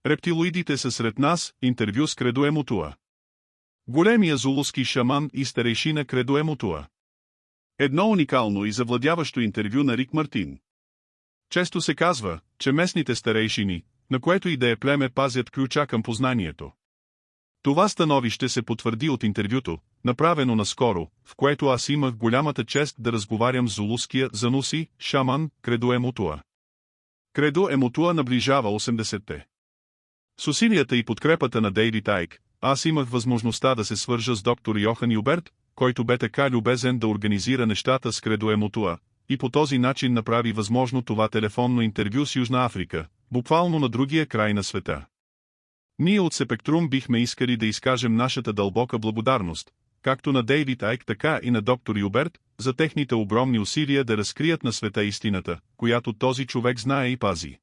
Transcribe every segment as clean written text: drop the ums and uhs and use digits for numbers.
Рептилоидите са сред нас, интервю с Кредо Емотуа. Големия зулуски шаман и старейшина Кредо Емотуа. Едно уникално и завладяващо интервю на Рик Мартин. Често се казва, че местните старейшини, на което и да е племе, пазят ключа към познанието. Това становище се потвърди от интервюто, направено наскоро, в което аз имах голямата чест да разговарям с зулуския зануси, шаман, Кредо Емотуа. Кредо Емотуа наближава 80-те. С усилията и подкрепата на Дейвид Айк, аз имах възможността да се свържа с доктор Йохан Юберт, който бе така любезен да организира нещата с Кредо Емотуа, и по този начин направи възможно това телефонно интервю с Южна Африка, буквално на другия край на света. Ние от Сепектрум бихме искали да изкажем нашата дълбока благодарност, както на Дейвид Айк, така и на доктор Юберт, за техните огромни усилия да разкрият на света истината, която този човек знае и пази.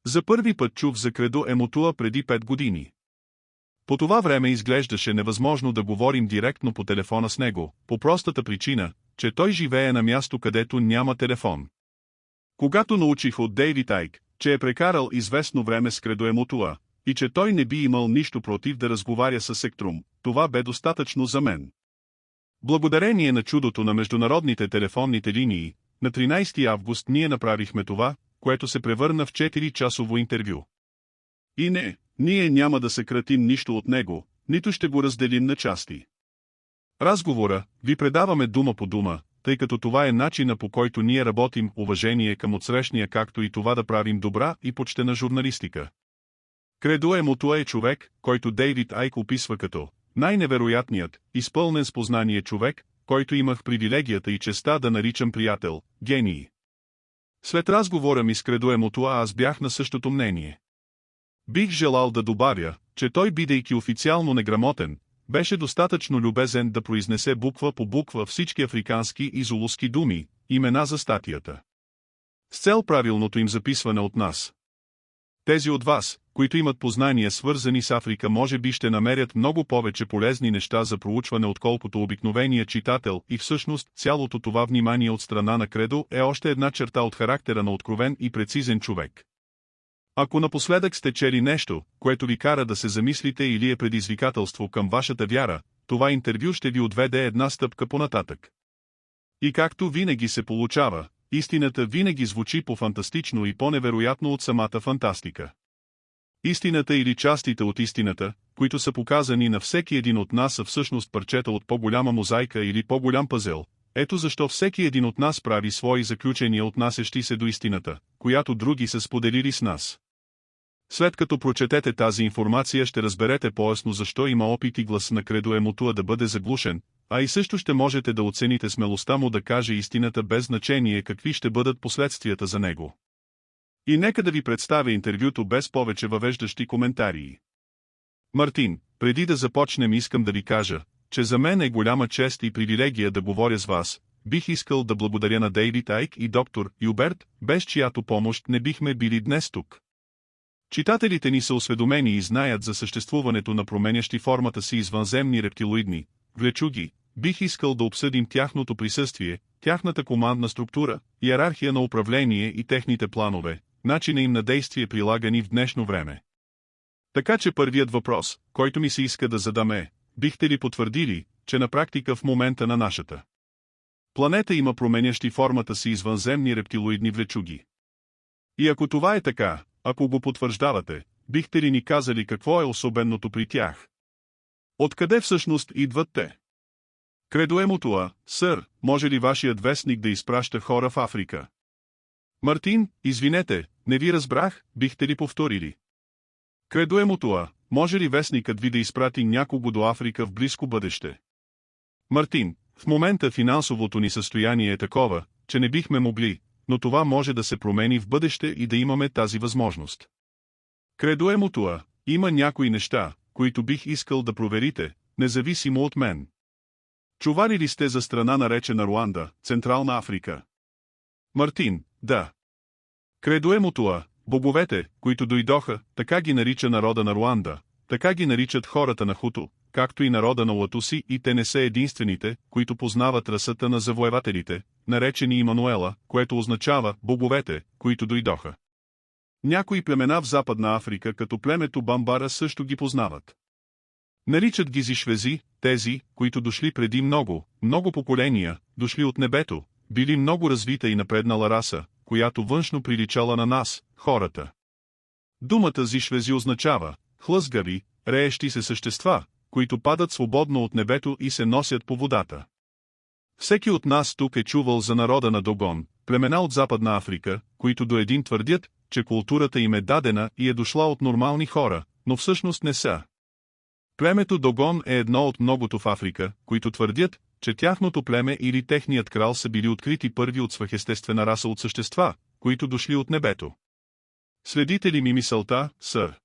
За първи път чух за Кредо Емотуа преди 5 години. По това време изглеждаше невъзможно да говорим директно по телефона с него, по простата причина, че той живее на място, където няма телефон. Когато научих от Дейвид Айк, че е прекарал известно време с Кредо Емотуа, и че той не би имал нищо против да разговаря с Сепектрум, това бе достатъчно за мен. Благодарение на чудото на международните телефонните линии, на 13 август ние направихме това, което се превърна в 4-часово интервю. И не, ние няма да съкратим нищо от него, нито ще го разделим на части. Разговора ви предаваме дума по дума, тъй като това е начина, по който ние работим, уважение към отсрещния, както и това да правим добра и почтена журналистика. Кредо Емотуа е човек, който Дейвид Айк описва като най-невероятният, изпълнен с познание човек, който имах привилегията и честа да наричам приятел, гений. След разговора ми с Кредо Емотуа аз бях на същото мнение. Бих желал да добавя, че той, бидейки официално неграмотен, беше достатъчно любезен да произнесе буква по буква всички африкански и зулуски думи, имена за статията. С цел правилното им записване от нас. Тези от вас, които имат познания свързани с Африка, може би ще намерят много повече полезни неща за проучване, отколкото обикновения читател, и всъщност цялото това внимание от страна на Кредо е още една черта от характера на откровен и прецизен човек. Ако напоследък сте чели нещо, което ви кара да се замислите или е предизвикателство към вашата вяра, това интервю ще ви отведе една стъпка понататък. И както винаги се получава, истината винаги звучи по-фантастично и по-невероятно от самата фантастика. Истината или частите от истината, които са показани на всеки един от нас, са всъщност парчета от по-голяма мозайка или по-голям пъзел. Ето защо всеки един от нас прави свои заключения, отнасящи се до истината, която други са споделили с нас. След като прочетете тази информация, ще разберете по-ясно защо има опит и глас на Кредо Емотуа да бъде заглушен, а и също ще можете да оцените смелостта му да каже истината без значение какви ще бъдат последствията за него. И нека да ви представя интервюто без повече въвеждащи коментарии. Мартин, преди да започнем искам да ви кажа, че за мен е голяма чест и привилегия да говоря с вас. Бих искал да благодаря на Дейвид Айк и доктор Юберт, без чиято помощ не бихме били днес тук. Читателите ни са осведомени и знаят за съществуването на променящи формата си извънземни рептилоидни влечуги. Бих искал да обсъдим тяхното присъствие, тяхната командна структура, иерархия на управление и техните планове, начина им на действие, прилагани в днешно време. Така че първият въпрос, който ми се иска да задам е: бихте ли потвърдили, че на практика в момента на нашата планета има променящи формата си извънземни рептилоидни влечуги? И ако това е така, ако го потвърждавате, бихте ли ни казали какво е особеното при тях? Откъде всъщност идват те? Кредо Емотуа, сър, може ли вашият вестник да изпраща хора в Африка? Мартин, извинете, не ви разбрах, бихте ли повторили? Кредо Емотуа, може ли вестникът ви да изпрати някого до Африка в близко бъдеще? Мартин, в момента финансовото ни състояние е такова, че не бихме могли, но това може да се промени в бъдеще и да имаме тази възможност. Кредо Емотуа, има някои неща, които бих искал да проверите, независимо от мен. Чували ли сте за страна наречена Руанда, Централна Африка? Мартин, да. Кредо Емотуа, боговете, които дойдоха, така ги нарича народа на Руанда, така ги наричат хората на Хуту, както и народа на Латуси, и те не са единствените, които познават расата на завоевателите, наречени Имануела, което означава боговете, които дойдоха. Някои племена в Западна Африка като племето Бамбара също ги познават. Наричат ги зишвези, тези, които дошли преди много поколения, дошли от небето, били много развита и напреднала раса, която външно приличала на нас, хората. Думата зишвези означава хлъзгави, реещи се същества, които падат свободно от небето и се носят по водата. Всеки от нас тук е чувал за народа на Догон, племена от Западна Африка, които до един твърдят, че културата им е дадена и е дошла от нормални хора, но всъщност не са. Племето Догон е едно от многото в Африка, които твърдят, че тяхното племе или техният крал са били открити първи от свръхестествена раса от същества, които дошли от небето. Следите ли ми мисълта, сър?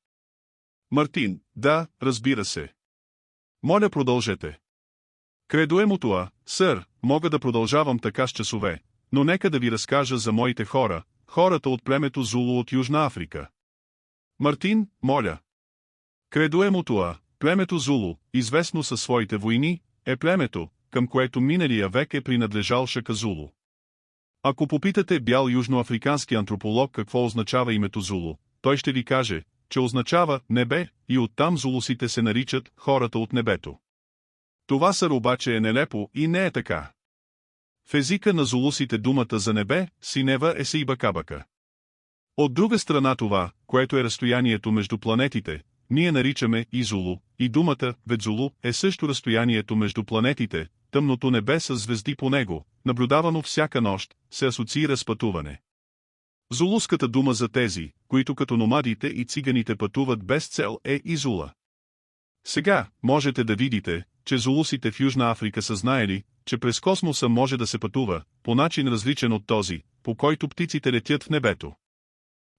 Мартин, да, разбира се. Моля, продължете. Кредо е мутуа, сър, мога да продължавам така с часове, но нека да ви разкажа за моите хора, хората от племето Зулу от Южна Африка. Мартин, моля. Кредо е мутуа, племето Зулу, известно със своите войни, е племето, към което миналия век е принадлежал Шака Зулу. Ако попитате бял южноафрикански антрополог какво означава името Зулу, той ще ви каже, че означава небе, и оттам зулусите се наричат хората от небето. Това сър обаче е нелепо и не е така. В езика на зулусите думата за небе, синева е Сейбакабака. От друга страна това, което е разстоянието между планетите, ние наричаме и Зулу, и думата Ведзулу е също разстоянието между планетите, тъмното небе с звезди по него, наблюдавано всяка нощ, се асоциира с пътуване. Зулуската дума за тези, които като номадите и циганите пътуват без цел е Изула. Сега, можете да видите, че зулусите в Южна Африка са знаели, че през космоса може да се пътува, по начин различен от този, по който птиците летят в небето.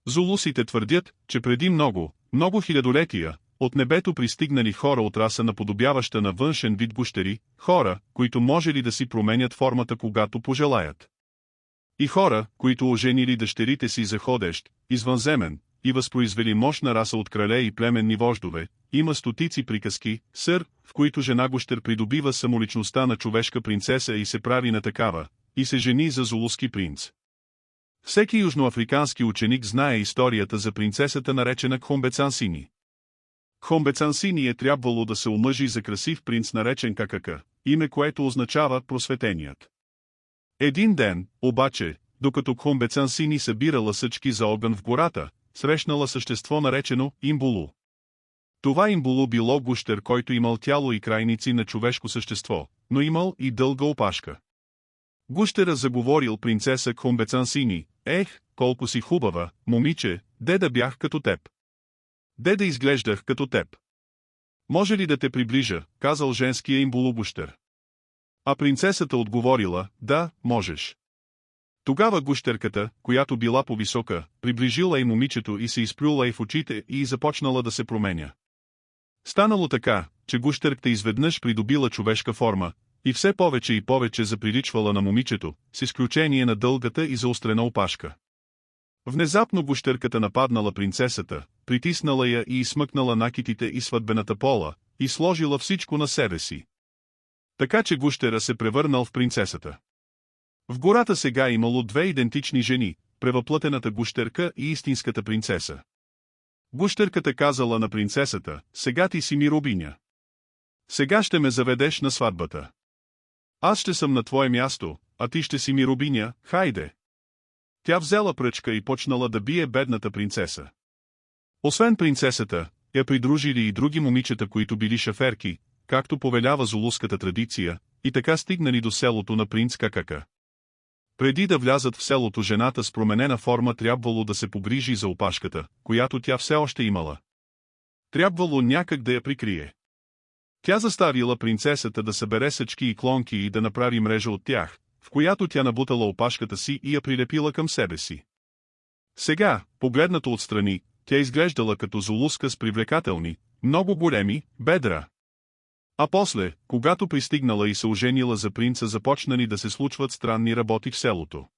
Зулусите твърдят, че преди много хилядолетия, от небето пристигнали хора от раса наподобяваща на външен вид гущери, хора, които можели да си променят формата когато пожелаят. И хора, които оженили дъщерите си за ходещ, извънземен, и възпроизвели мощна раса от крале и племенни вождове, има стотици приказки, сър, в които жена гущер придобива самоличността на човешка принцеса и се прави на такава, и се жени за зулуски принц. Всеки южноафрикански ученик знае историята за принцесата наречена Кхомбецансини. Кхомбецансини е трябвало да се омъжи за красив принц наречен Какака, име което означава просветеният. Един ден, обаче, докато Кхомбецансини събирала съчки за огън в гората, срещнала същество наречено Имбулу. Това Имбулу било гущер, който имал тяло и крайници на човешко същество, но имал и дълга опашка. Гущера заговорил принцеса Кхомбецансини: „Ех, колко си хубава, момиче, де да бях като теб. Де да изглеждах като теб. Може ли да те приближа?“ казал женския Имбулу гущер. А принцесата отговорила: „Да, можеш.“ Тогава гущерката, която била по-висока, приближила и момичето и се изплюла и в очите и започнала да се променя. Станало така, че гущерката изведнъж придобила човешка форма, и все повече и повече заприличвала на момичето, с изключение на дългата и заострена опашка. Внезапно гущерката нападнала принцесата, притиснала я и изсмъкнала накитите и сватбената пола, и сложила всичко на себе си. Така че гущера се превърнал в принцесата. В гората сега имало две идентични жени, превъплътената гущерка и истинската принцеса. Гущерката казала на принцесата: „Сега ти си ми робиня. Сега ще ме заведеш на сватбата. Аз ще съм на твое място, а ти ще си ми робиня, хайде.“ Тя взела пръчка и почнала да бие бедната принцеса. Освен принцесата, я придружили и други момичета, които били шаферки, както повелява зулуската традиция, и така стигнали до селото на принц Какака. Преди да влязат в селото, жената с променена форма трябвало да се погрижи за опашката, която тя все още имала. Трябвало някак да я прикрие. Тя заставила принцесата да събере съчки и клонки и да направи мрежа от тях, в която тя набутала опашката си и я прилепила към себе си. Сега, погледнато отстрани, тя изглеждала като зулуска с привлекателни, много големи бедра. А после, когато пристигнала и се оженила за принца, започнали да се случват странни работи в селото.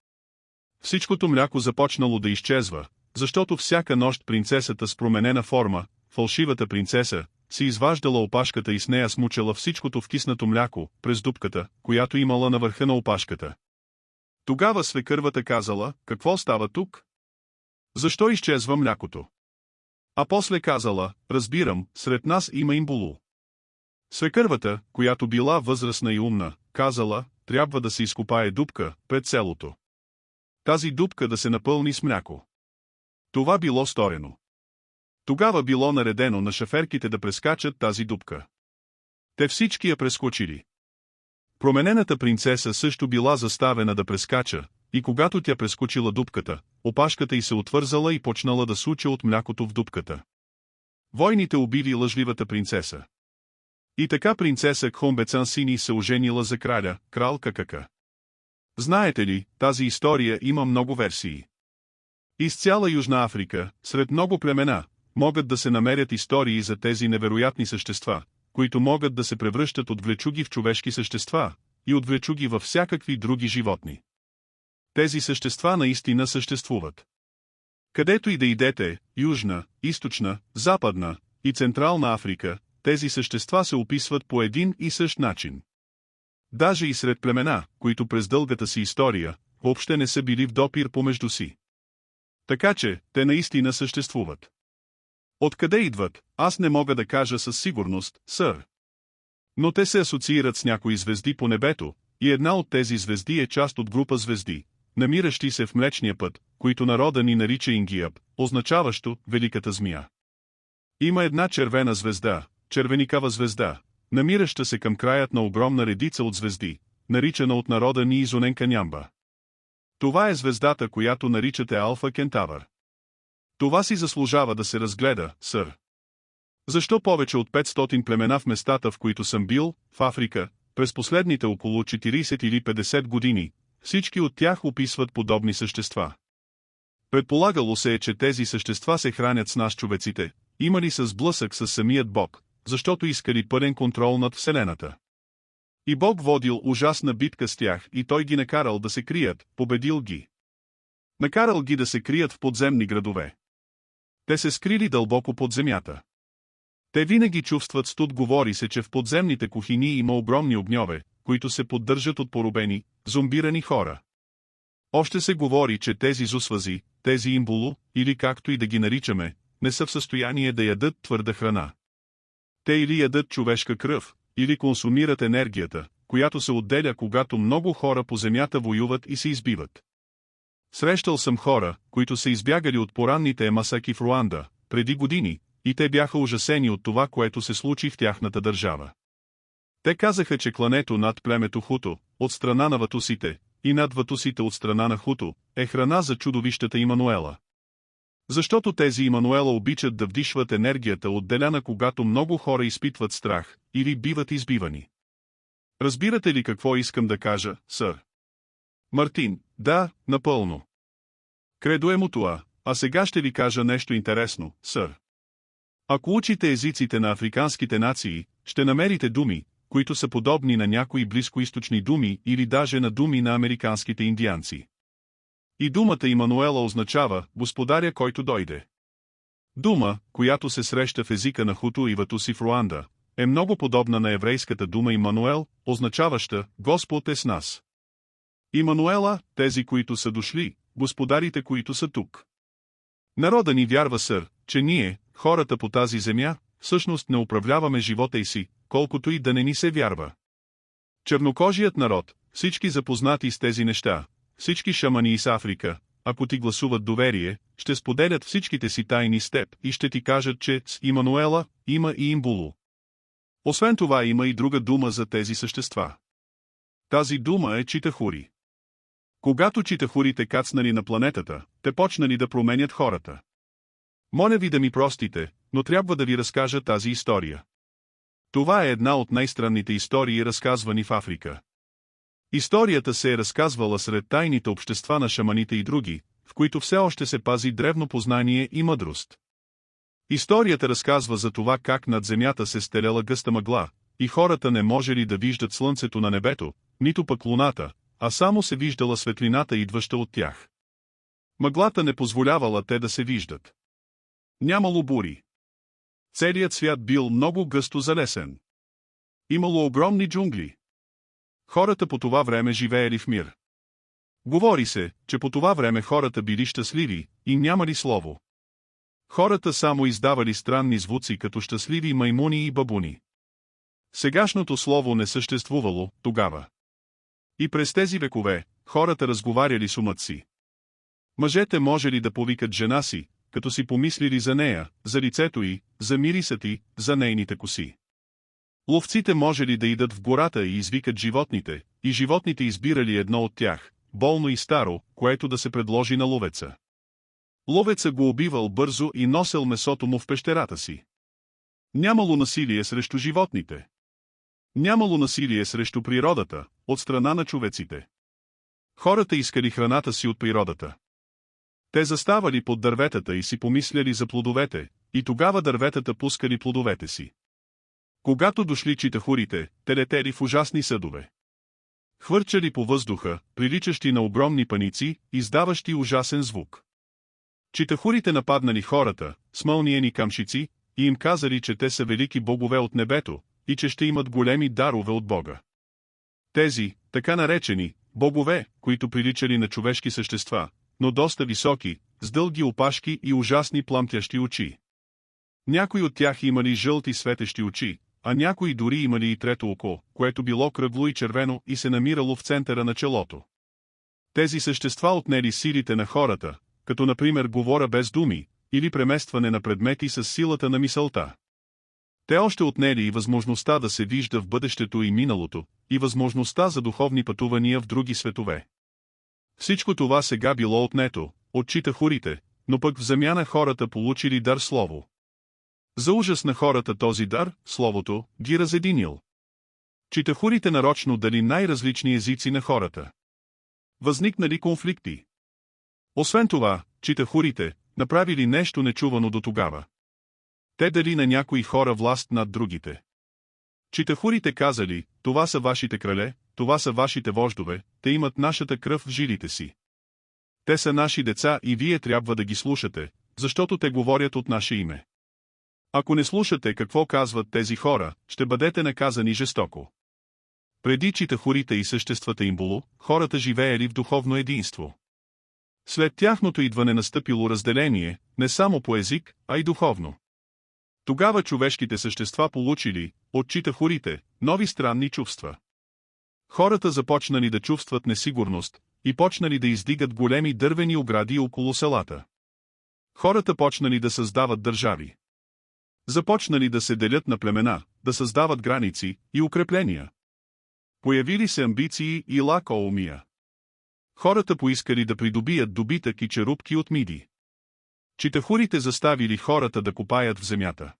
Всичкото мляко започнало да изчезва, защото всяка нощ принцесата с променена форма, фалшивата принцеса, си изваждала опашката и с нея смучала всичкото вкиснато мляко през дупката, която имала на върха на опашката. Тогава свекървата казала: „Какво става тук? Защо изчезва млякото? А после казала, разбирам, сред нас има имбулу. Свекървата, която била възрастна и умна, казала, трябва да се изкопае дупка пред селото. Тази дупка да се напълни с мляко. Това било сторено. Тогава било наредено на шаферките да прескачат тази дупка. Те всички я прескочили. Променената принцеса също била заставена да прескача, и когато тя прескочила дупката, опашката й се отвързала и почнала да суча от млякото в дупката. Войните убили лъжливата принцеса. И така принцеса Кхомбецан Сини се оженила за краля, крал Какака. Знаете ли, тази история има много версии. Из цяла Южна Африка, сред много племена, могат да се намерят истории за тези невероятни същества, които могат да се превръщат от влечуги в човешки същества, и от влечуги във всякакви други животни. Тези същества наистина съществуват. Където и да идете, Южна, Източна, Западна и Централна Африка, тези същества се описват по един и същ начин. Даже и сред племена, които през дългата си история, въобще не са били в допир помежду си. Така че, те наистина съществуват. Откъде идват, аз не мога да кажа със сигурност, сър. Но те се асоциират с някои звезди по небето, и една от тези звезди е част от група звезди, намиращи се в Млечния път, които народа ни нарича Ингияб, означаващо Великата змия. Има една червена звезда, червеникава звезда, намираща се към краят на огромна редица от звезди, наричана от народа ни Изоненка Нямба. Това е звездата, която наричате Алфа Кентавър. Това си заслужава да се разгледа, сър. Защо повече от 500 племена в местата, в които съм бил, в Африка, през последните около 40 или 50 години, всички от тях описват подобни същества? Предполагало се е, че тези същества се хранят с нас човеците, имали са сблъсък с самият Бог, защото искали пълен контрол над Вселената. И Бог водил ужасна битка с тях и той ги накарал да се крият, победил ги. Накарал ги да се крият в подземни градове. Те се скрили дълбоко под земята. Те винаги чувстват студ, говори се, че в подземните кухини има огромни огньове, които се поддържат от поробени, зомбирани хора. Още се говори, че тези зусвази, тези имбулу, или както и да ги наричаме, не са в състояние да ядат твърда храна. Те или ядат човешка кръв, или консумират енергията, която се отделя, когато много хора по земята воюват и се избиват. Срещал съм хора, които са избягали от поранните масаки в Руанда, преди години, и те бяха ужасени от това, което се случи в тяхната държава. Те казаха, че клането над племето Хуто, от страна на ватусите, и над ватусите от страна на Хуто, е храна за чудовищата Имануела. Защото тези Имануела обичат да вдишват енергията, отделяна когато много хора изпитват страх, или биват избивани. Разбирате ли какво искам да кажа, сър? Мартин, да, напълно. Кредо е му това, а сега ще ви кажа нещо интересно, сър. Ако учите езиците на африканските нации, ще намерите думи, които са подобни на някои близкоизточни думи или даже на думи на американските индианци. И думата Имануела означава «Господаря, който дойде». Дума, която се среща в езика на Хуту и Ватуси в Руанда, е много подобна на еврейската дума Имануел, означаваща «Господ е с нас». Имануела, тези, които са дошли, господарите, които са тук. Народа ни вярва, сър, че ние, хората по тази земя, всъщност не управляваме живота и си, колкото и да не ни се вярва. Чернокожият народ, всички запознати с тези неща, всички шамани из Африка, ако ти гласуват доверие, ще споделят всичките си тайни с теб и ще ти кажат, че с Имануела има и имбулу. Освен това има и друга дума за тези същества. Тази дума е читахури. Когато читахурите кацнали на планетата, те почнали да променят хората. Моля ви да ми простите, но трябва да ви разкажа тази история. Това е една от най-странните истории, разказвани в Африка. Историята се е разказвала сред тайните общества на шаманите и други, в които все още се пази древно познание и мъдрост. Историята разказва за това как над земята се стеляла гъста мъгла, и хората не можели да виждат слънцето на небето, нито пък луната, а само се виждала светлината, идваща от тях. Мъглата не позволявала те да се виждат. Нямало бури. Целият свят бил много гъсто залесен. Имало огромни джунгли. Хората по това време живеели в мир. Говори се, че по това време хората били щастливи и нямали слово. Хората само издавали странни звуци като щастливи маймуни и бабуни. Сегашното слово не съществувало тогава. И през тези векове, хората разговаряли с умът си. Мъжете можели да повикат жена си, като си помислили за нея, за лицето й, за мирисът й, за нейните коси. Ловците можели да идат в гората и извикат животните, и животните избирали едно от тях, болно и старо, което да се предложи на ловеца. Ловеца го убивал бързо и носел месото му в пещерата си. Нямало насилие срещу животните. Нямало насилие срещу природата, от страна на човеците. Хората искали храната си от природата. Те заставали под дърветата и си помисляли за плодовете, и тогава дърветата пускали плодовете си. Когато дошли читахурите, те летели в ужасни съдове. Хвърчали по въздуха, приличащи на огромни паници, издаващи ужасен звук. Читахурите нападнали хората, с мълниени камшици, и им казали, че те са велики богове от небето, и че ще имат големи дарове от Бога. Тези, така наречени, богове, които приличали на човешки същества, но доста високи, с дълги опашки и ужасни пламтящи очи. Някои от тях имали жълти светещи очи, а някои дори имали и трето око, което било кръгло и червено и се намирало в центъра на челото. Тези същества отнели силите на хората, като например говора без думи, или преместване на предмети с силата на мисълта. Те още отнели и възможността да се вижда в бъдещето и миналото, и възможността за духовни пътувания в други светове. Всичко това сега било отнето, от читахурите, но пък в замяна хората получили дар слово. За ужас на хората този дар, словото, ги разединил. Читахурите нарочно дали най-различни езици на хората. Възникнали конфликти. Освен това, читахурите направили нещо нечувано до тогава. Те дали на някои хора власт над другите. Читахурите казали, това са вашите крале, това са вашите вождове, те имат нашата кръв в жилите си. Те са наши деца и вие трябва да ги слушате, защото те говорят от наше име. Ако не слушате какво казват тези хора, ще бъдете наказани жестоко. Преди читахурите и съществата им було, хората живеели в духовно единство. След тяхното идване настъпило разделение, не само по език, а и духовно. Тогава човешките същества получили, от читахурите, нови странни чувства. Хората започнали да чувстват несигурност и почнали да издигат големи дървени огради около селата. Хората почнали да създават държави. Започнали да се делят на племена, да създават граници и укрепления. Появили се амбиции и лакоумия. Хората поискали да придобият добитък и черупки от миди. Читахурите заставили хората да копаят в земята.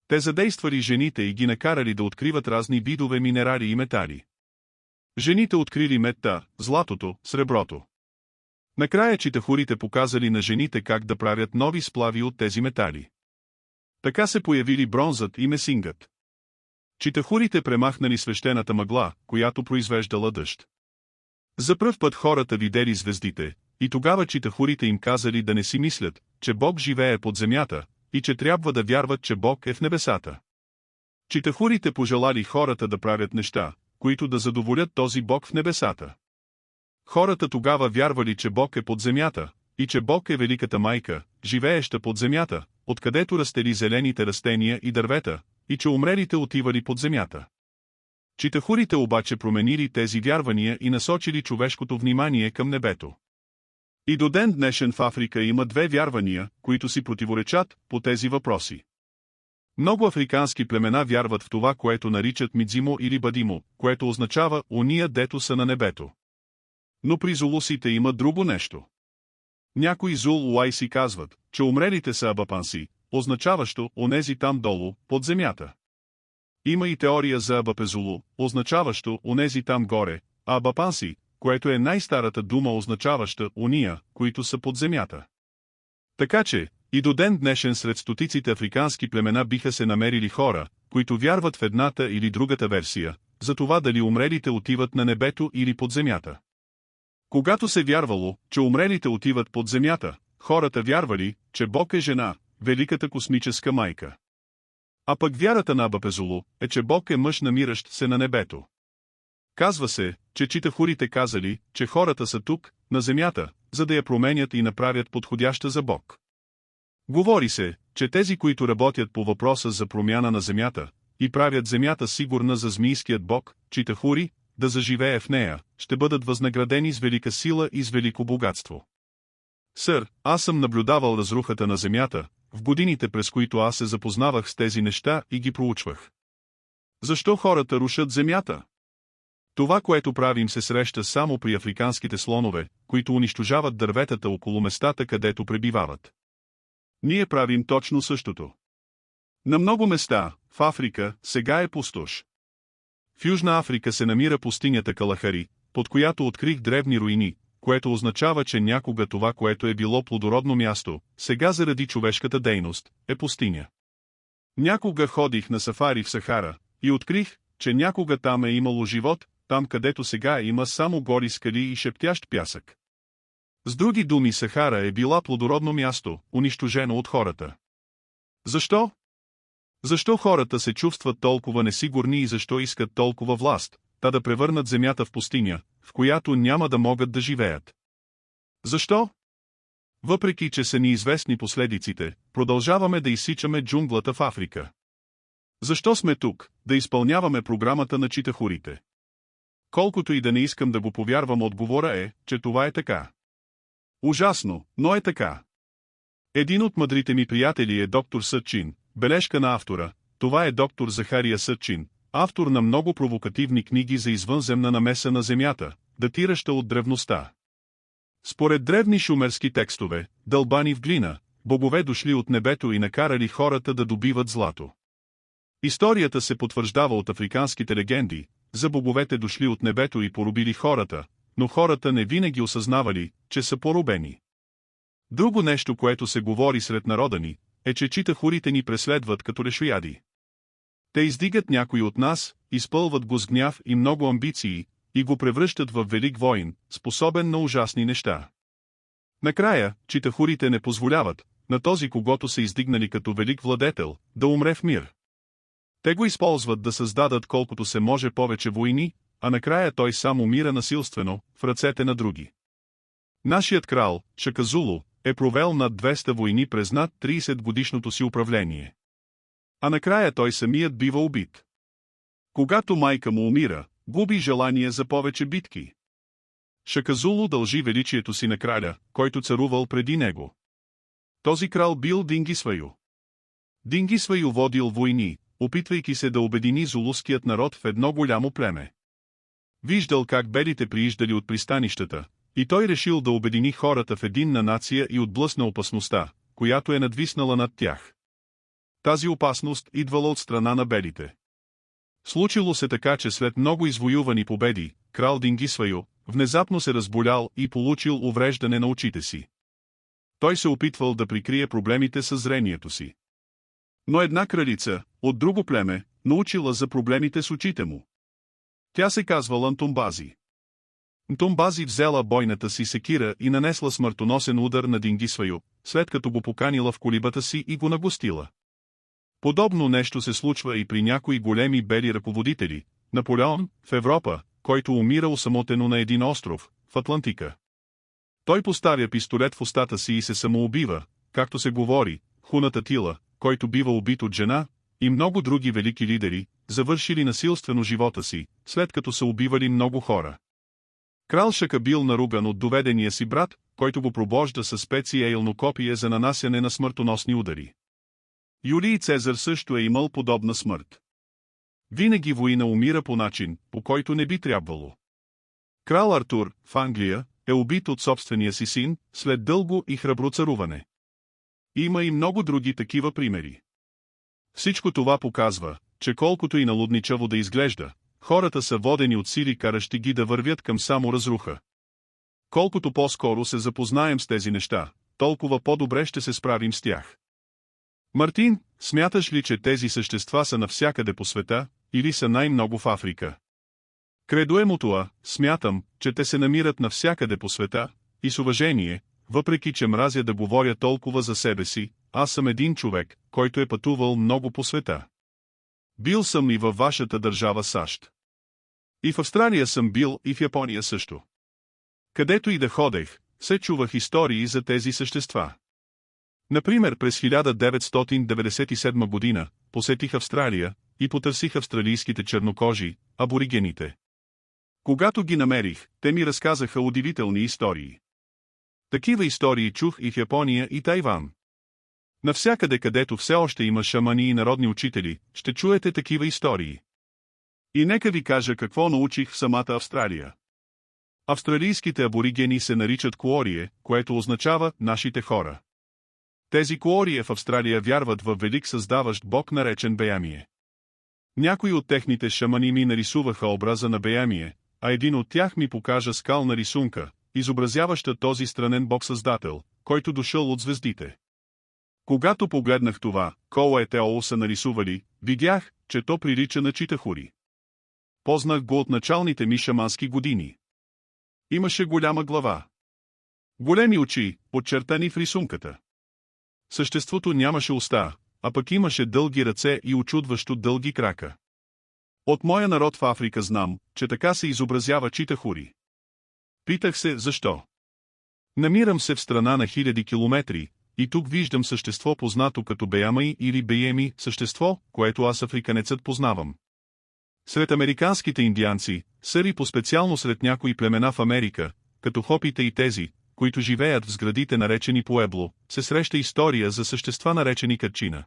Те задействали жените и ги накарали да откриват разни видове минерали и метали. Жените открили медта, златото, среброто. Накрая читахурите показали на жените как да правят нови сплави от тези метали. Така се появили бронзът и месингът. Читахурите премахнали свещената мъгла, която произвеждала дъжд. За пръв път хората видели звездите, и тогава читахурите им казали да не си мислят, че Бог живее под земята, и че трябва да вярват, че Бог е в небесата. Читахурите пожелали хората да правят неща, които да задоволят този Бог в небесата. Хората тогава вярвали, че Бог е под земята, и че Бог е великата майка, живееща под земята, откъдето растели зелените растения и дървета, и че умрелите отивали под земята. Читахурите обаче променили тези вярвания и насочили човешкото внимание към небето. И до ден днешен в Африка има две вярвания, които си противоречат по тези въпроси. Много африкански племена вярват в това, което наричат Мидзимо или Бадимо, което означава «ония, дето са на небето». Но при зулусите има друго нещо. Някои зул-уайси казват, че умрелите са абапанси, означаващо «онези там долу, под земята». Има и теория за абапезулу, означаващо «онези там горе», а абапанси, което е най-старата дума означаваща «ония, които са под земята». Така че, и до ден днешен сред стотиците африкански племена биха се намерили хора, които вярват в едната или другата версия, за това дали умрелите отиват на небето или под земята. Когато се вярвало, че умрелите отиват под земята, хората вярвали, че Бог е жена, великата космическа майка. А пък вярата на Абапезулу е, че Бог е мъж намиращ се на небето. Казва се, че читахурите казали, че хората са тук, на земята, за да я променят и направят подходяща за Бог. Говори се, че тези, които работят по въпроса за промяна на земята и правят земята сигурна за змийският бог, читахури, да заживее в нея, ще бъдат възнаградени с велика сила и с велико богатство. Сър, аз съм наблюдавал разрухата на земята, в годините през които аз се запознавах с тези неща и ги проучвах. Защо хората рушат земята? Това, което правим, се среща само при африканските слонове, които унищожават дърветата около местата, където пребивават. Ние правим точно същото. На много места, в Африка, сега е пустош. В Южна Африка се намира пустинята Калахари, под която открих древни руини, което означава, че някога това, което е било плодородно място, сега заради човешката дейност, е пустиня. Някога ходих на сафари в Сахара и открих, че някога там е имало живот, там където сега има само гори скали и шептящ пясък. С други думи, Сахара е била плодородно място, унищожено от хората. Защо? Защо хората се чувстват толкова несигурни и защо искат толкова власт, та да превърнат земята в пустиня, в която няма да могат да живеят? Защо? Въпреки че са ни известни последиците, продължаваме да изсичаме джунглата в Африка. Защо сме тук, да изпълняваме програмата на читахурите? Колкото и да не искам да го повярвам, отговора е, че това е така. Ужасно, но е така. Един от мъдрите ми приятели е доктор Съдчин, бележка на автора, това е доктор Захария Съдчин, автор на много провокативни книги за извънземна намеса на Земята, датираща от древността. Според древни шумерски текстове, дълбани в глина, богове дошли от небето и накарали хората да добиват злато. Историята се потвърждава от африканските легенди, за боговете дошли от небето и поробили хората, но хората не винаги осъзнавали, че са поробени. Друго нещо, което се говори сред народа ни, е, че читахурите ни преследват като лешояди. Те издигат някой от нас, изпълват го с гняв и много амбиции, и го превръщат в велик воин, способен на ужасни неща. Накрая, читахурите не позволяват на този, когото са издигнали като велик владетел, да умре в мир. Те го използват да създадат колкото се може повече войни, а накрая той сам умира насилствено, в ръцете на други. Нашият крал, Шака-Зулу, е провел над 200 войни през над 30-годишното си управление. А накрая той самият бива убит. Когато майка му умира, губи желание за повече битки. Шака-Зулу дължи величието си на краля, който царувал преди него. Този крал бил Дингисваю. Дингисваю водил войни, опитвайки се да обедини зулуският народ в едно голямо племе. Виждал как белите прииждали от пристанищата, и той решил да обедини хората в единна нация и отблъсна опасността, която е надвиснала над тях. Тази опасност идвала от страна на белите. Случило се така, че след много извоювани победи, крал Дингисваю внезапно се разболял и получил увреждане на очите си. Той се опитвал да прикрие проблемите със зрението си. Но една кралица, от друго племе, научила за проблемите с очите му. Тя се казвала Нтумбази. Нтумбази взела бойната си секира и нанесла смъртоносен удар на Дингисваю, след като го поканила в колибата си и го нагостила. Подобно нещо се случва и при някои големи бели ръководители, Наполеон, в Европа, който умира осамотено на един остров, в Атлантика. Той поставя пистолет в устата си и се самоубива, както се говори, Хуната Тила, който бива убит от жена, и много други велики лидери, завършили насилствено живота си, след като са убивали много хора. Крал Шака бил наруган от доведения си брат, който го пробожда със специално копие за нанасяне на смъртоносни удари. Юлий Цезар също е имал подобна смърт. Винаги война умира по начин, по който не би трябвало. Крал Артур, в Англия, е убит от собствения си син, след дълго и храбро царуване. Има и много други такива примери. Всичко това показва, че колкото и налудничаво да изглежда, хората са водени от сили, каращи ги да вървят към само разруха. Колкото по-скоро се запознаем с тези неща, толкова по-добре ще се справим с тях. Мартин, смяташ ли, че тези същества са навсякъде по света, или са най-много в Африка? Кредо е Мутуа, смятам, че те се намират навсякъде по света, и с уважение, въпреки че мразя да говоря толкова за себе си, аз съм един човек, който е пътувал много по света. Бил съм и във вашата държава САЩ. И в Австралия съм бил, и в Япония също. Където и да ходех, се чувах истории за тези същества. Например, през 1997 година посетих Австралия и потърсих австралийските чернокожи, аборигените. Когато ги намерих, те ми разказаха удивителни истории. Такива истории чух и в Япония и Тайван. Навсякъде, където все още има шамани и народни учители, ще чуете такива истории. И нека ви кажа какво научих в самата Австралия. Австралийските аборигени се наричат куорие, което означава «нашите хора». Тези куорие в Австралия вярват в велик създаващ бог, наречен Беямие. Някои от техните шамани ми нарисуваха образа на Беямие, а един от тях ми покажа скална рисунка, изобразяваща този странен бог-създател, който дошъл от звездите. Когато погледнах това, което са нарисували, видях, че то прилича на Читахури. Познах го от началните ми шамански години. Имаше голяма глава. Големи очи, подчертани в рисунката. Съществото нямаше уста, а пък имаше дълги ръце и очудващо дълги крака. От моя народ в Африка знам, че така се изобразява Читахури. Питах се, защо? Намирам се в страна на хиляди километри, и тук виждам същество познато като Беямай или Бееми, същество, което аз африканецът познавам. Сред американските индианци, съри по-специално сред някои племена в Америка, като хопите и тези, които живеят в сградите наречени Пуебло, се среща история за същества наречени качина.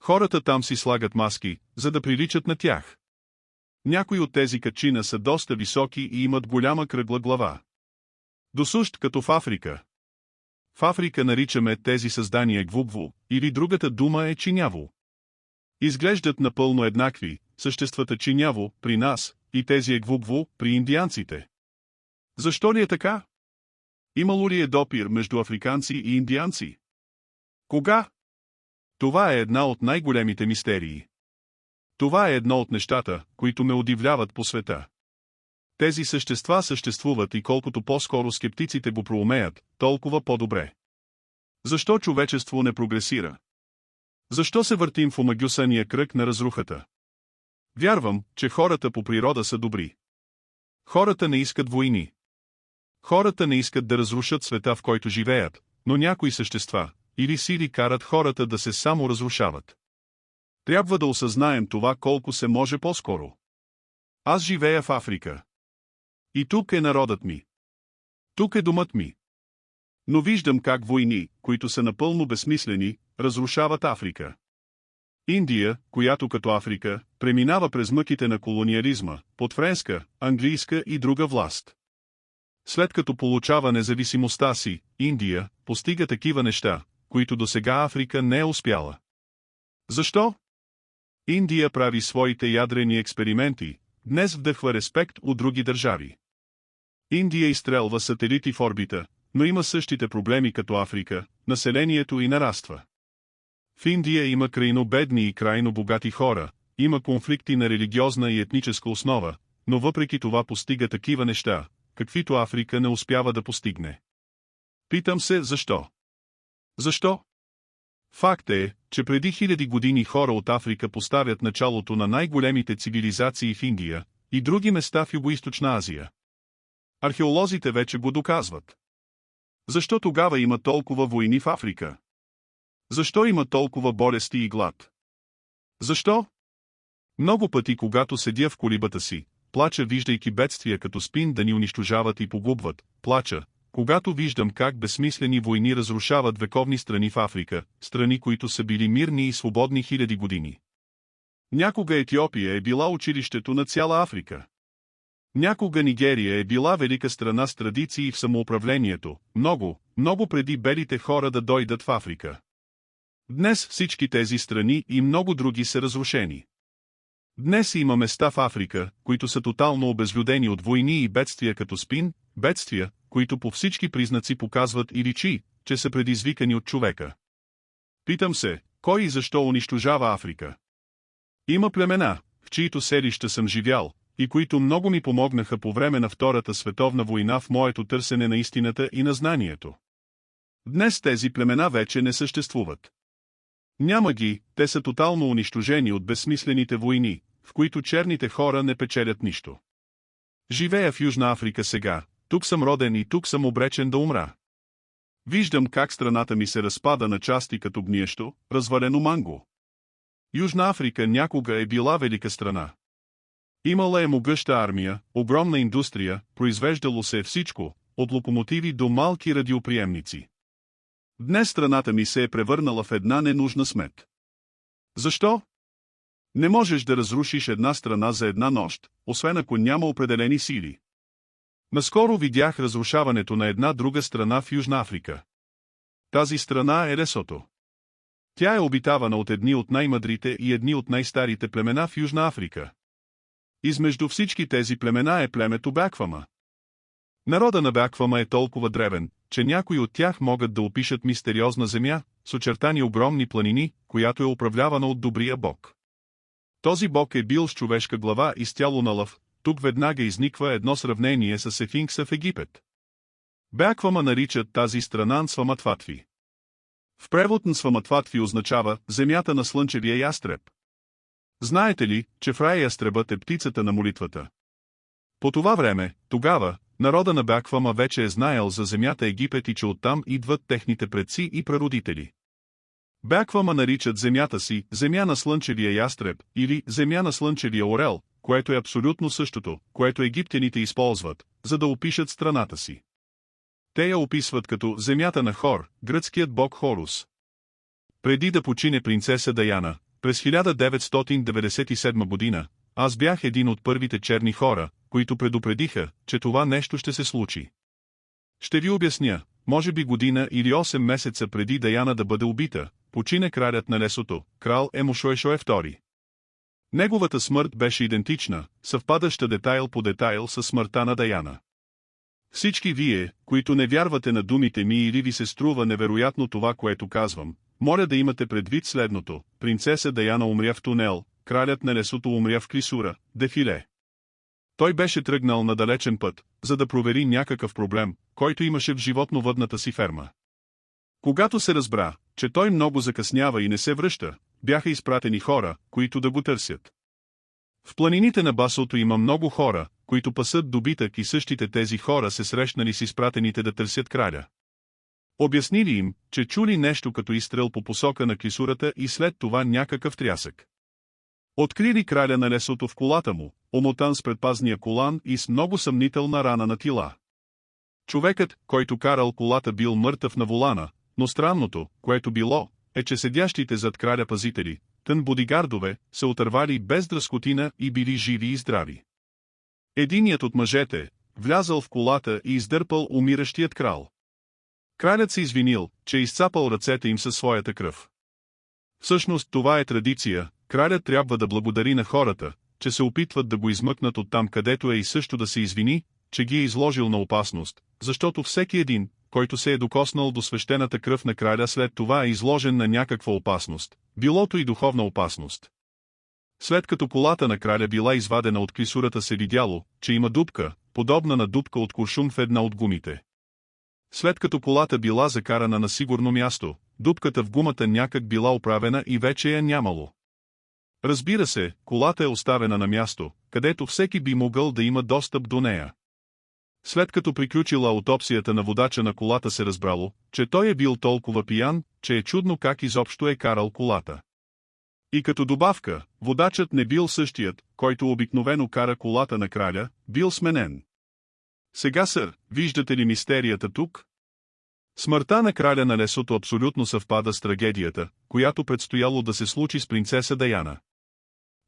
Хората там си слагат маски, за да приличат на тях. Някои от тези качина са доста високи и имат голяма кръгла глава. Досущ като в Африка. В Африка наричаме тези създания гвубву, или другата дума е чиняво. Изглеждат напълно еднакви, съществата чиняво при нас и тези гвубву при индианците. Защо ли е така? Имало ли е допир между африканци и индианци? Кога? Това е една от най-големите мистерии. Това е едно от нещата, които ме удивляват по света. Тези същества съществуват и колкото по-скоро скептиците го проумеят, толкова по-добре. Защо човечество не прогресира? Защо се въртим в омагюсания кръг на разрухата? Вярвам, че хората по природа са добри. Хората не искат войни. Хората не искат да разрушат света, в който живеят, но някои същества или сили карат хората да се само разрушават. Трябва да осъзнаем това колко се може по-скоро. Аз живея в Африка. И тук е народът ми. Тук е домът ми. Но виждам как войни, които са напълно безсмислени, разрушават Африка. Индия, която като Африка, преминава през мъките на колониализма, под френска, английска и друга власт. След като получава независимостта си, Индия постига такива неща, които досега Африка не е успяла. Защо? Индия прави своите ядрени експерименти, днес вдъхва респект от други държави. Индия изстрелва сателити в орбита, но има същите проблеми като Африка, населението и нараства. В Индия има крайно бедни и крайно богати хора, има конфликти на религиозна и етническа основа, но въпреки това постига такива неща, каквито Африка не успява да постигне. Питам се, защо? Защо? Факт е, че преди хиляди години хора от Африка поставят началото на най-големите цивилизации в Индия и други места в Югоизточна Азия. Археолозите вече го доказват. Защо тогава има толкова войни в Африка? Защо има толкова болести и глад? Защо? Много пъти, когато седя в колибата си, плача, виждайки бедствия като спин да ни унищожават и погубват, плача, когато виждам как безсмислени войни разрушават вековни страни в Африка, страни, които са били мирни и свободни хиляди години. Някога Етиопия е била училището на цяла Африка. Някога Нигерия е била велика страна с традиции в самоуправлението, много преди белите хора да дойдат в Африка. Днес всички тези страни и много други са разрушени. Днес има места в Африка, които са тотално обезлюдени от войни и бедствия като спин, бедствия, които по всички признаци показват и личи, че са предизвикани от човека. Питам се, кой и защо унищожава Африка? Има племена, в чието селища съм живял, и които много ми помогнаха по време на Втората световна война в моето търсене на истината и на знанието. Днес тези племена вече не съществуват. Няма ги, те са тотално унищожени от безсмислените войни, в които черните хора не печелят нищо. Живея в Южна Африка сега, тук съм роден и тук съм обречен да умра. Виждам как страната ми се разпада на части като гниещо, развалено манго. Южна Африка някога е била велика страна. Имала е могъща армия, огромна индустрия, произвеждало се всичко, от локомотиви до малки радиоприемници. Днес страната ми се е превърнала в една ненужна смет. Защо? Не можеш да разрушиш една страна за една нощ, освен ако няма определени сили. Наскоро видях разрушаването на една друга страна в Южна Африка. Тази страна е Лесото. Тя е обитавана от едни от най-мъдрите и едни от най-старите племена в Южна Африка. Измежду всички тези племена е племето Беаквама. Народа на Беаквама е толкова древен, че някои от тях могат да опишат мистериозна земя, с очертани огромни планини, която е управлявана от добрия бог. Този бог е бил с човешка глава и с тяло на лъв. Тук веднага изниква едно сравнение с Ефинкса в Египет. Беаквама наричат тази страна Нсваматватви. В превод Нсваматватви означава земята на слънчевия ястреб. Знаете ли, че в рая ястребът е птицата на молитвата? По това време, тогава, народа на Беаквама вече е знаел за земята Египет и че оттам идват техните предци и прародители. Беаквама наричат земята си земя на слънчевия ястреб или земя на слънчевия орел, което е абсолютно същото, което египтяните използват, за да опишат страната си. Те я описват като земята на Хор, гръцкият бог Хорус. Преди да почине принцеса Даяна, през 1997 година, аз бях един от първите черни хора, които предупредиха, че това нещо ще се случи. Ще ви обясня, може би година или 8 месеца преди Даяна да бъде убита, почина кралят на Лесото, крал Емошоешое II. Неговата смърт беше идентична, съвпадаща детайл по детайл със смъртта на Даяна. Всички вие, които не вярвате на думите ми или ви се струва невероятно това, което казвам, моля да имате предвид следното: принцеса Даяна умря в тунел, кралят на Лесото умря в Клисура, дефиле. Той беше тръгнал на далечен път, за да провери някакъв проблем, който имаше в животновъдната си ферма. Когато се разбра, че той много закъснява и не се връща, бяха изпратени хора, които да го търсят. В планините на Басото има много хора, които пасат добитък и същите тези хора се срещнали с изпратените да търсят краля. Обяснили им, че чули нещо като изстрел по посока на Клисурата и след това някакъв трясък. Открили краля на Лесото в колата му, омотан с предпазния колан и с много съмнителна рана на тила. Човекът, който карал колата, бил мъртъв на волана, но странното, което било, е, че седящите зад краля пазители, тън бодигардове, се отървали без дръскотина и били живи и здрави. Единият от мъжете, влязъл в колата и издърпал умиращият крал. Кралят се извинил, че изцапал ръцете им със своята кръв. Всъщност това е традиция, кралят трябва да благодари на хората, че се опитват да го измъкнат оттам където е и също да се извини, че ги е изложил на опасност, защото всеки един, който се е докоснал до свещената кръв на краля, след това е изложен на някаква опасност, билото и духовна опасност. След като колата на краля била извадена от Клисурата, се видяло, че има дупка, подобна на дупка от куршум в една от гумите. След като колата била закарана на сигурно място, дупката в гумата някак била оправена и вече я нямало. Разбира се, колата е оставена на място, където всеки би могъл да има достъп до нея. След като приключила аутопсията на водача на колата, се разбрало, че той е бил толкова пиян, че е чудно как изобщо е карал колата. И като добавка, водачът не бил същият, който обикновено кара колата на краля, бил сменен. Сега, сър, виждате ли мистерията тук? Смъртта на краля на Лесото абсолютно съвпада с трагедията, която предстояло да се случи с принцеса Даяна.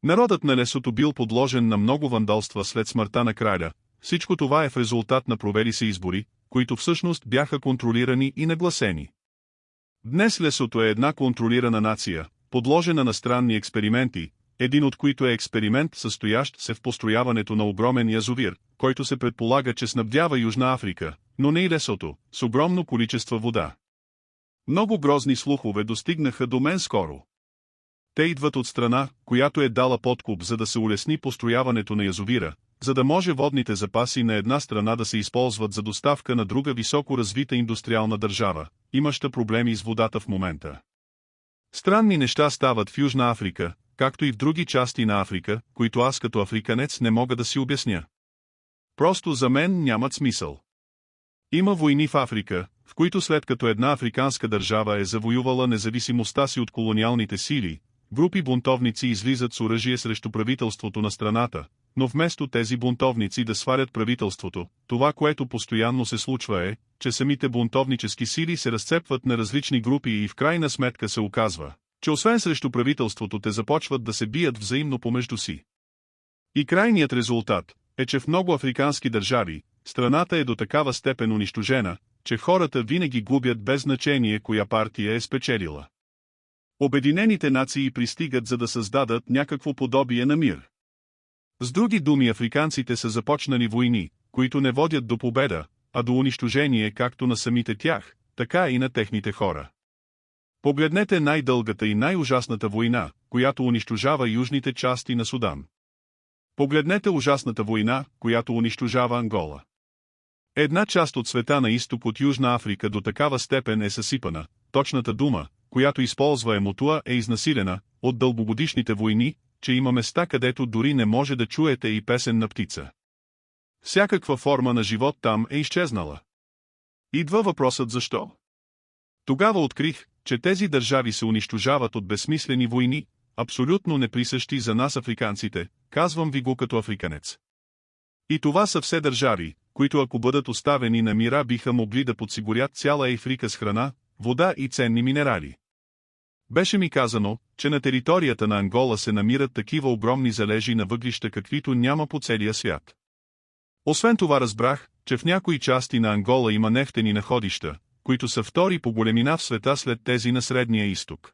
Народът на Лесото бил подложен на много вандалства след смъртта на краля. Всичко това е в резултат на провели се избори, които всъщност бяха контролирани и нагласени. Днес Лесото е една контролирана нация, подложена на странни експерименти, един от които е експеримент, състоящ се в построяването на огромен язовир, който се предполага, че снабдява Южна Африка, но не и Лесото, с огромно количество вода. Много грозни слухове достигнаха до мен скоро. Те идват от страна, която е дала подкуп, за да се улесни построяването на язовира, за да може водните запаси на една страна да се използват за доставка на друга високо развита индустриална държава, имаща проблеми с водата в момента. Странни неща стават в Южна Африка, както и в други части на Африка, които аз като африканец не мога да си обясня. Просто за мен нямат смисъл. Има войни в Африка, в които след като една африканска държава е завоювала независимостта си от колониалните сили, групи бунтовници излизат с оръжие срещу правителството на страната, но вместо тези бунтовници да свалят правителството, това, което постоянно се случва е, че самите бунтовнически сили се разцепват на различни групи и в крайна сметка се оказва, че освен срещу правителството те започват да се бият взаимно помежду си. И крайният резултат е, че в много африкански държави, страната е до такава степен унищожена, че хората винаги губят без значение коя партия е спечелила. Обединените нации пристигат за да създадат някакво подобие на мир. С други думи, африканците са започнали войни, които не водят до победа, а до унищожение както на самите тях, така и на техните хора. Погледнете най-дългата и най-ужасната война, която унищожава южните части на Судан. Погледнете ужасната война, която унищожава Ангола. Една част от света на изток от Южна Африка до такава степен е съсипана, точната дума, която използва Мутуа, е изнасилена от дългогодишните войни, че има места, където дори не може да чуете и песен на птица. Всякаква форма на живот там е изчезнала. Идва въпросът защо? Тогава открих, че тези държави се унищожават от безсмислени войни, абсолютно неприсъщи за нас африканците, казвам ви го като африканец. И това са все държави, които ако бъдат оставени на мира биха могли да подсигурят цяла Африка с храна, вода и ценни минерали. Беше ми казано, че на територията на Ангола се намират такива огромни залежи на въглища, каквито няма по целия свят. Освен това разбрах, че в някои части на Ангола има нефтени находища, които са втори по големина в света след тези на Средния изток.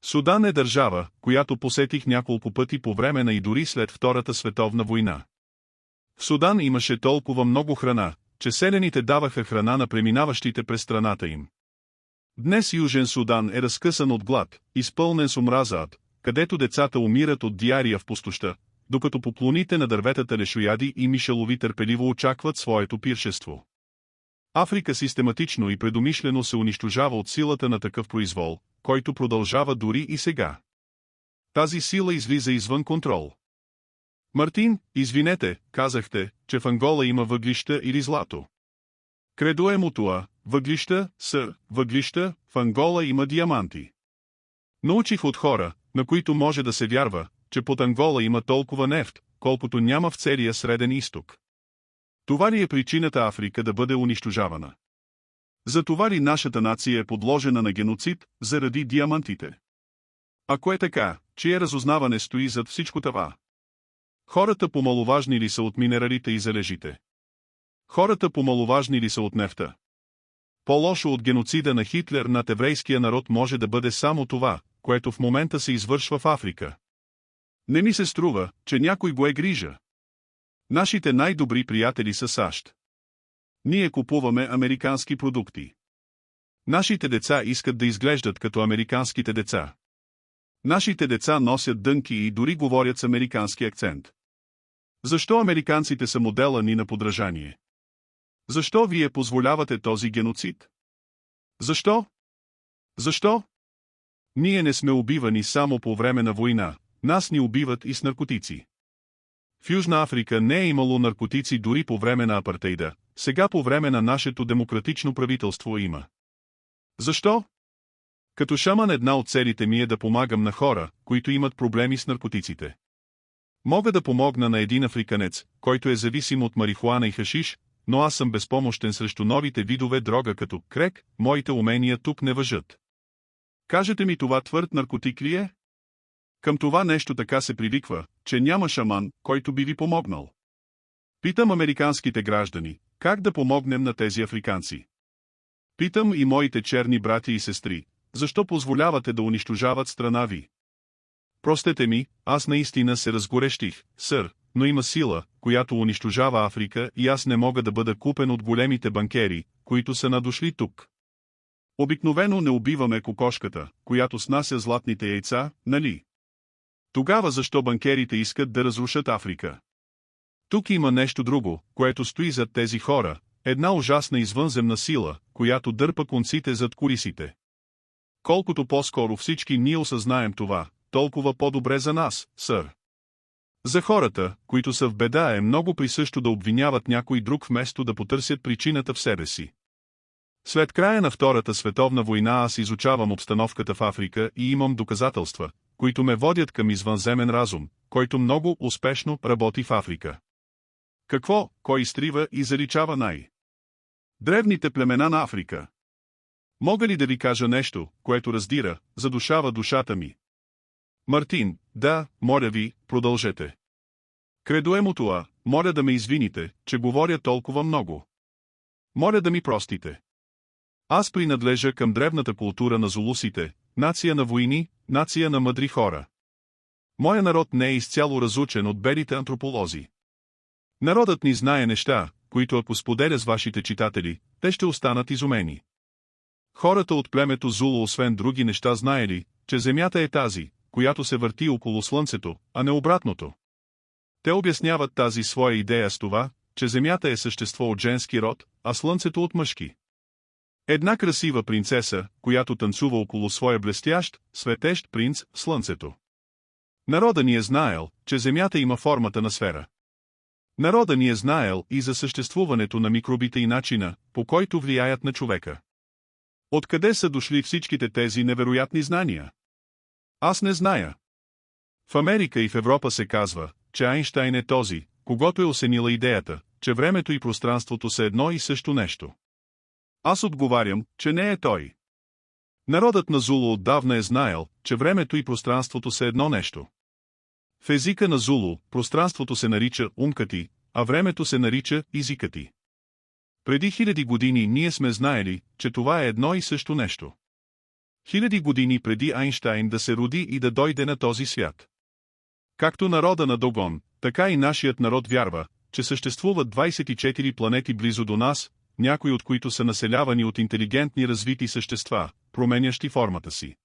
Судан е държава, която посетих няколко пъти по време на и дори след Втората световна война. В Судан имаше толкова много храна, че селяните даваха храна на преминаващите през страната им. Днес Южен Судан е разкъсан от глад, изпълнен с омраза, където децата умират от диария в пустоща, докато поклоните на дърветата лешояди и мишелови търпеливо очакват своето пиршество. Африка систематично и предумишлено се унищожава от силата на такъв произвол, който продължава дори и сега. Тази сила излиза извън контрол. Мартин, извинете, казахте, че в Ангола има въглища или злато. Кредо Мутуа, въглища, сър, въглища, в Ангола има диаманти. Научих от хора, на които може да се вярва, че под Ангола има толкова нефт, колкото няма в целия Среден изток. Това ли е причината Африка да бъде унищожавана? Затова ли нашата нация е подложена на геноцид, заради диамантите? Ако е така, чие разузнаване стои зад всичко това? Хората по-маловажни ли са от минералите и залежите? Хората по-маловажни ли са от нефта? По-лошо от геноцида на Хитлер над еврейския народ може да бъде само това, което в момента се извършва в Африка. Не ми се струва, че някой го е грижа. Нашите най-добри приятели са САЩ. Ние купуваме американски продукти. Нашите деца искат да изглеждат като американските деца. Нашите деца носят дънки и дори говорят с американски акцент. Защо американците са модела ни на подражание? Защо вие позволявате този геноцид? Защо? Защо? Ние не сме убивани само по време на война, нас ни убиват и с наркотици. В Южна Африка не е имало наркотици дори по време на апартейда, сега по време на нашето демократично правителство има. Защо? Като шаман една от целите ми е да помагам на хора, които имат проблеми с наркотиците. Мога да помогна на един африканец, който е зависим от марихуана и хашиш, но аз съм безпомощен срещу новите видове дрога като крек, моите умения тук не важат. Кажете ми, това твърд наркотик ли е? Към това нещо така се привиква, че няма шаман, който би ви помогнал. Питам американските граждани, как да помогнем на тези африканци? Питам и моите черни брати и сестри, защо позволявате да унищожават страна ви? Простете ми, аз наистина се разгорещих, сър, но има сила, която унищожава Африка и аз не мога да бъда купен от големите банкери, които са надошли тук. Обикновено не убиваме кокошката, която снася златните яйца, нали? Тогава защо банкерите искат да разрушат Африка? Тук има нещо друго, което стои зад тези хора, една ужасна извънземна сила, която дърпа конците зад кулисите. Колкото по-скоро всички ние осъзнаем това, толкова по-добре за нас, сър. За хората, които са в беда, е много присъщо да обвиняват някой друг вместо да потърсят причината в себе си. След края на Втората световна война аз изучавам обстановката в Африка и имам доказателства, които ме водят към извънземен разум, който много успешно работи в Африка. Какво, кой изтрива и заличава древните племена на Африка? Мога ли да ви кажа нещо, което раздира, задушава душата ми? Мартин, да, моля ви, продължете. Кредуемутуа, моля да ме извините, че говоря толкова много. Моля да ми простите. Аз принадлежа към древната култура на зулусите, нация на войни, нация на мъдри хора. Моя народ не е изцяло разучен от белите антрополози. Народът ни знае неща, които ако споделя с вашите читатели, те ще останат изумени. Хората от племето Зулу освен други неща знаели, че Земята е тази, която се върти около Слънцето, а не обратното. Те обясняват тази своя идея с това, че Земята е същество от женски род, а Слънцето от мъжки. Една красива принцеса, която танцува около своя блестящ, светещ принц, Слънцето. Народа ни е знаел, че Земята има формата на сфера. Народа ни е знаел и за съществуването на микробите и начина, по който влияят на човека. Откъде са дошли всичките тези невероятни знания? Аз не зная. В Америка и в Европа се казва, че Айнщайн е този, когото е осенила идеята, че времето и пространството са едно и също нещо. Аз отговарям, че не е той. Народът на Зулу отдавна е знаел, че времето и пространството са едно нещо. В езика на Зулу, пространството се нарича умкати, а времето се нарича изикати. Преди хиляди години ние сме знаели, че това е едно и също нещо. Хиляди години преди Айнщайн да се роди и да дойде на този свят. Както народа на Догон, така и нашият народ вярва, че съществуват 24 планети близо до нас, някои от които са населявани от интелигентни развити същества, променящи формата си.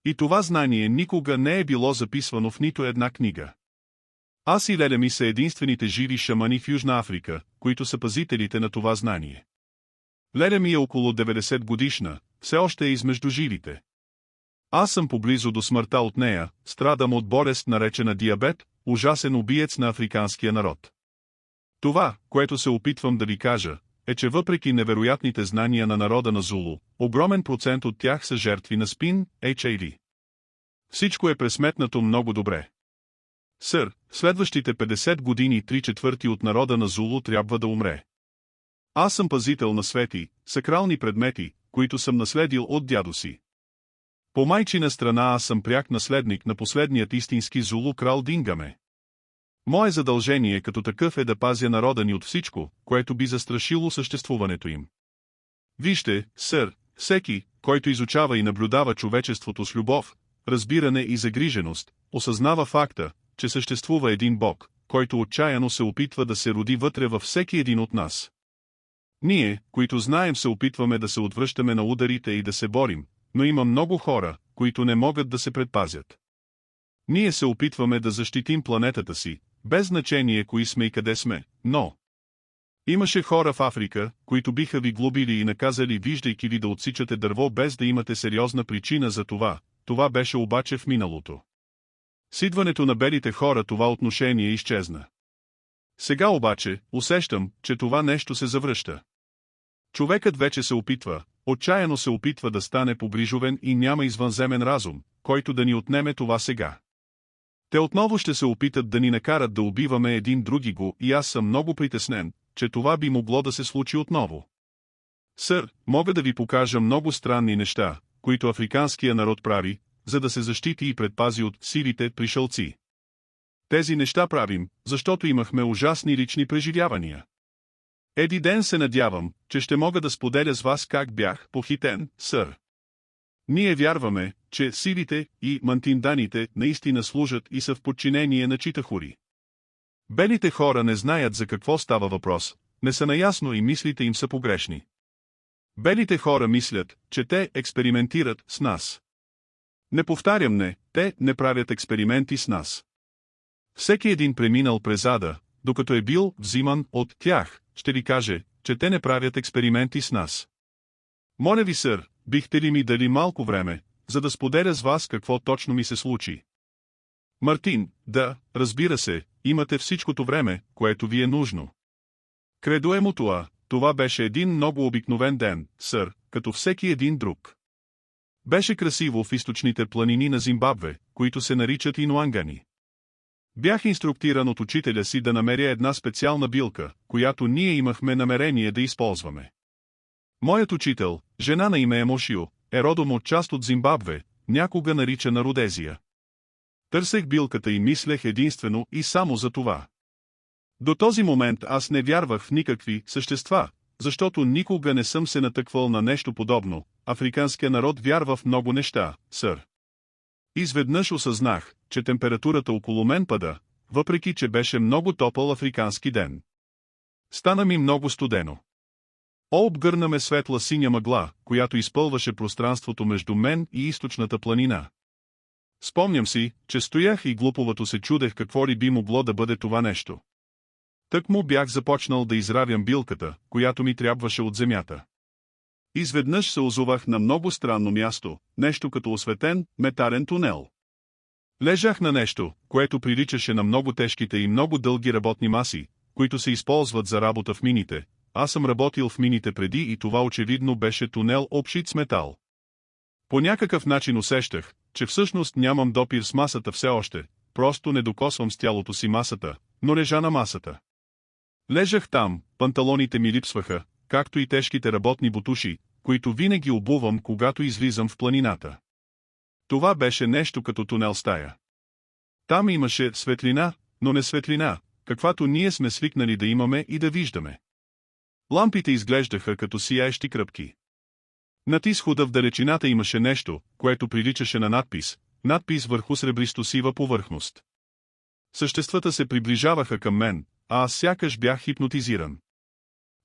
И това знание никога не е било записвано в нито една книга. Аз и леля ми са единствените живи шамани в Южна Африка, които са пазителите на това знание. Леля ми е около 90 годишна, все още е измежду живите. Аз съм поблизо до смъртта от нея, страдам от болест наречена диабет, ужасен убиец на африканския народ. Това, което се опитвам да ви кажа, е, че въпреки невероятните знания на народа на Зулу, огромен процент от тях са жертви на спин, HIV. Всичко е пресметнато много добре. Сър, в следващите 50 години 3/4 от народа на Зулу трябва да умре. Аз съм пазител на свети, сакрални предмети, които съм наследил от дядо си. По майчина страна аз съм пряк наследник на последният истински Зулу крал Дингаме. Мое задължение като такъв е да пазя народа ни от всичко, което би застрашило съществуването им. Вижте, сър, всеки, който изучава и наблюдава човечеството с любов, разбиране и загриженост, осъзнава факта, че съществува един Бог, който отчаяно се опитва да се роди вътре във всеки един от нас. Ние, които знаем, се опитваме да се отвръщаме на ударите и да се борим, но има много хора, които не могат да се предпазят. Ние се опитваме да защитим планетата си, без значение кои сме и къде сме, но... Имаше хора в Африка, които биха ви глобили и наказали, виждайки ви да отсичате дърво без да имате сериозна причина за това. Това беше обаче в миналото. С идването на белите хора това отношение изчезна. Сега обаче, усещам, че това нещо се завръща. Човекът вече се опитва, отчаяно се опитва да стане погрижовен и няма извънземен разум, който да ни отнеме това сега. Те отново ще се опитат да ни накарат да убиваме един други го и аз съм много притеснен, че това би могло да се случи отново. Сър, мога да ви покажа много странни неща, които африканския народ прави, за да се защити и предпази от силите пришълци. Тези неща правим, защото имахме ужасни лични преживявания. Еди ден се надявам, че ще мога да споделя с вас как бях похитен, сър. Ние вярваме, че силите и мантинданите наистина служат и са в подчинение на читахури. Белите хора не знаят за какво става въпрос, не са наясно и мислите им са погрешни. Белите хора мислят, че те експериментират с нас. Не повтарям не, те не правят експерименти с нас. Всеки един преминал през ада, докато е бил взиман от тях, ще ви каже, че те не правят експерименти с нас. Моля ви, сър, бихте ли ми дали малко време, за да споделя с вас какво точно ми се случи? Мартин, да, разбира се, имате всичкото време, което ви е нужно. Кредо Емутуа, това беше един много обикновен ден, сър, като всеки един друг. Беше красиво в източните планини на Зимбабве, които се наричат Инуангани. Бях инструктиран от учителя си да намеря една специална билка, която ние имахме намерение да използваме. Моят учител, жена на име Емошио, е родом от част от Зимбабве, някога наричана Родезия. Търсех билката и мислех единствено и само за това. До този момент аз не вярвах в никакви същества, защото никога не съм се натъквал на нещо подобно. Африканският народ вярва в много неща, сър. Изведнъж осъзнах, че температурата около мен пада, въпреки че беше много топъл африкански ден. Стана ми много студено. Обгърна ме светла синя мъгла, която изпълваше пространството между мен и източната планина. Спомням си, че стоях и глуповато се чудех какво ли би могло да бъде това нещо. Тък му бях започнал да изравям билката, която ми трябваше от земята. Изведнъж се озовах на много странно място, нещо като осветен, метален тунел. Лежах на нещо, което приличаше на много тежките и много дълги работни маси, които се използват за работа в мините. Аз съм работил в мините преди и това очевидно беше тунел обшит с метал. По някакъв начин усещах, че всъщност нямам допир с масата все още, просто не докосвам с тялото си масата, но лежа на масата. Лежах там, панталоните ми липсваха, както и тежките работни бутуши, които винаги обувам, когато излизам в планината. Това беше нещо като тунел стая. Там имаше светлина, но не светлина, каквато ние сме свикнали да имаме и да виждаме. Лампите изглеждаха като сияещи кръпки. Над изхода в далечината имаше нещо, което приличаше на надпис върху сребристо-сива повърхност. Съществата се приближаваха към мен, а аз сякаш бях хипнотизиран.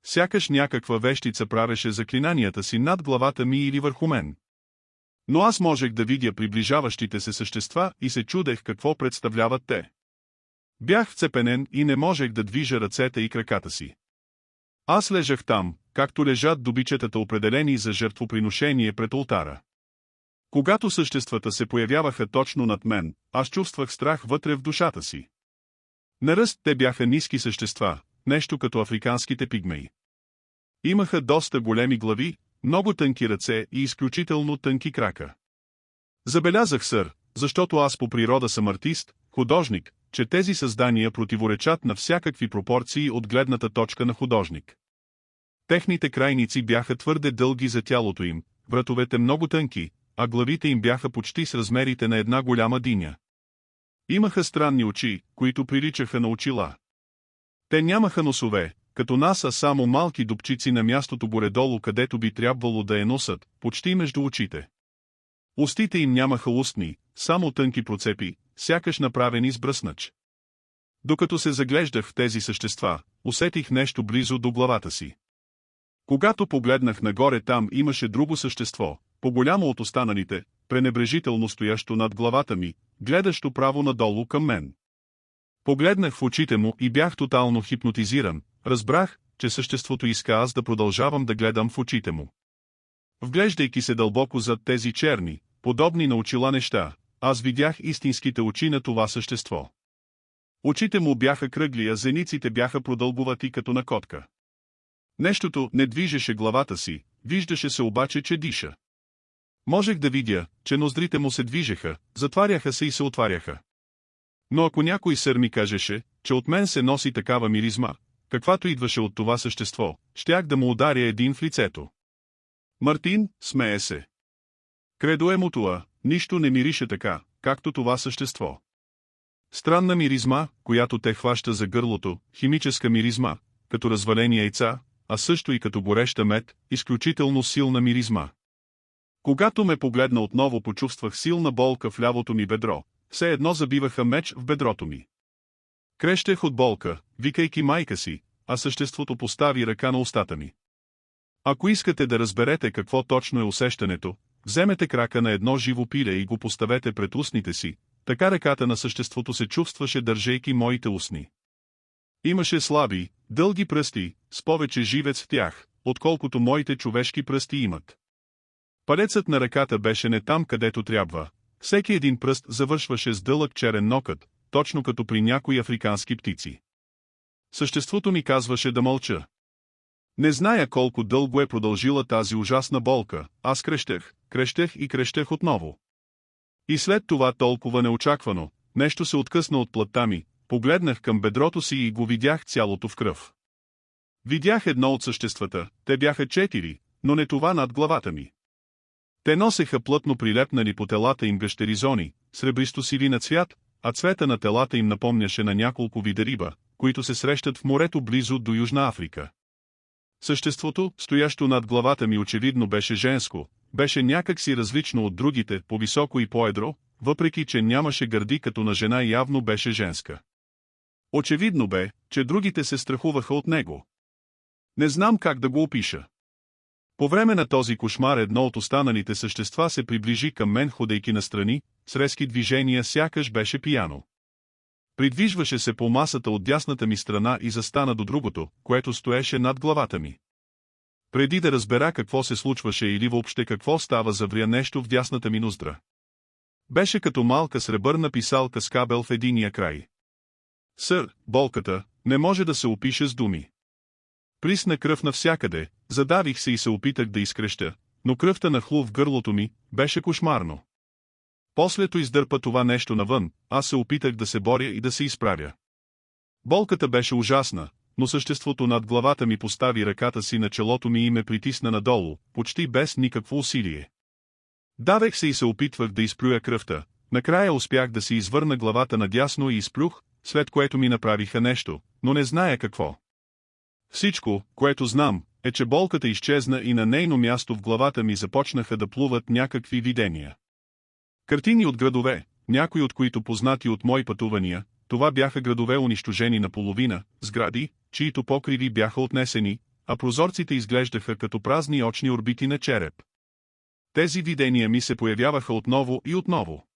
Сякаш някаква вещица правеше заклинанията си над главата ми или върху мен. Но аз можех да видя приближаващите се същества и се чудех какво представляват те. Бях вцепенен и не можех да движа ръцете и краката си. Аз лежах там, както лежат добичетата определени за жертвоприношение пред олтара. Когато съществата се появяваха точно над мен, аз чувствах страх вътре в душата си. На ръст те бяха ниски същества, нещо като африканските пигмеи. Имаха доста големи глави, много тънки ръце и изключително тънки крака. Забелязах, сър, защото аз по природа съм артист, художник, че тези създания противоречат на всякакви пропорции от гледната точка на художник. Техните крайници бяха твърде дълги за тялото им, вратовете много тънки, а главите им бяха почти с размерите на една голяма диня. Имаха странни очи, които приличаха на очила. Те нямаха носове, като нас, а само малки дупчици на мястото горе-долу, където би трябвало да е носът, почти между очите. Устите им нямаха устни, само тънки процепи, сякаш направени с бръснач. Докато се заглеждах в тези същества, усетих нещо близо до главата си. Когато погледнах нагоре, там имаше друго същество, по-голямо от останалите, пренебрежително стоящо над главата ми, гледащо право надолу към мен. Погледнах в очите му и бях тотално хипнотизиран, разбрах, че съществото иска аз да продължавам да гледам в очите му. Вглеждайки се дълбоко зад тези черни, подобни на очила неща, аз видях истинските очи на това същество. Очите му бяха кръгли, а зениците бяха продълбовати като на котка. Нещото не движеше главата си, виждаше се обаче, че диша. Можех да видя, че ноздрите му се движеха, затваряха се и се отваряха. Но ако някой сър ми кажеше, че от мен се носи такава миризма, каквато идваше от това същество, щях да му ударя един в лицето. Мартин, смее се. Кредо Емутуа, нищо не мирише така, както това същество. Странна миризма, която те хваща за гърлото, химическа миризма, като развалени яйца, а също и като гореща мед, изключително силна миризма. Когато ме погледна отново, почувствах силна болка в лявото ми бедро, все едно забиваха меч в бедрото ми. Крещех от болка, викайки майка си, а съществото постави ръка на устата ми. Ако искате да разберете какво точно е усещането, вземете крака на едно живо пиле и го поставете пред устните си, така ръката на съществото се чувстваше, държейки моите устни. Имаше слаби, дълги пръсти, с повече живец в тях, отколкото моите човешки пръсти имат. Палецът на ръката беше не там, където трябва, Всеки един пръст завършваше с дълъг черен нокът, точно като при някои африкански птици. Съществото ми казваше да мълча. Не зная колко дълго е продължила тази ужасна болка, аз крещех и крещех отново. И след това толкова неочаквано, нещо се откъсна от плътта ми, погледнах към бедрото си и го видях цялото в кръв. Видях едно от съществата, те бяха 4, но не това над главата ми. Те носеха плътно прилепнали по телата им гъщеризони, сребристо-сиви на цвят, а цвета на телата им напомняше на няколко вида риба, които се срещат в морето близо до Южна Африка. Съществото, стоящо над главата ми очевидно беше женско, беше някак си различно от другите, по-високо и по-едро, въпреки че нямаше гърди като на жена и явно беше женска. Очевидно бе, че другите се страхуваха от него. Не знам как да го опиша. По време на този кошмар едно от останалите същества се приближи към мен, ходейки настрани, с резки движения, сякаш беше пияно. Придвижваше се по масата от дясната ми страна и застана до другото, което стоеше над главата ми. Преди да разбера какво се случваше или въобще какво става, завря нещо в дясната ми ноздра. Беше като малка сребърна писалка с кабел в единия край. Сър, болката не може да се опише с думи. Присна кръв навсякъде, задавих се и се опитах да изкрещя, но кръвта нахлу в гърлото ми, беше кошмарно. Послето издърпа това нещо навън, аз се опитах да се боря и да се изправя. Болката беше ужасна, но съществото над главата ми постави ръката си на челото ми и ме притисна надолу, почти без никакво усилие. Давех се и се опитвах да изплюя кръвта, накрая успях да си извърна главата надясно и изплюх, след което ми направиха нещо, но не зная какво. Всичко, което знам, е, че болката изчезна и на нейно място в главата ми започнаха да плуват някакви видения. Картини от градове, някои от които познати от мои пътувания, това бяха градове унищожени наполовина, сгради, чието покриви бяха отнесени, а прозорците изглеждаха като празни очни орбити на череп. Тези видения ми се появяваха отново и отново.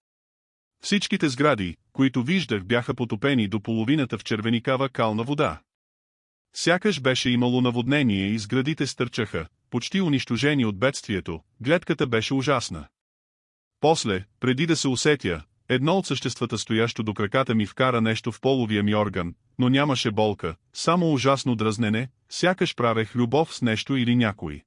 Всичките сгради, които виждах, бяха потопени до половината в червеникава кална вода. Сякаш беше имало наводнение и сградите стърчаха, почти унищожени от бедствието, гледката беше ужасна. После, преди да се усетя, едно от съществата, стоящо до краката ми, вкара нещо в половия ми орган, но нямаше болка, само ужасно дразнене, сякаш правех любов с нещо или някой.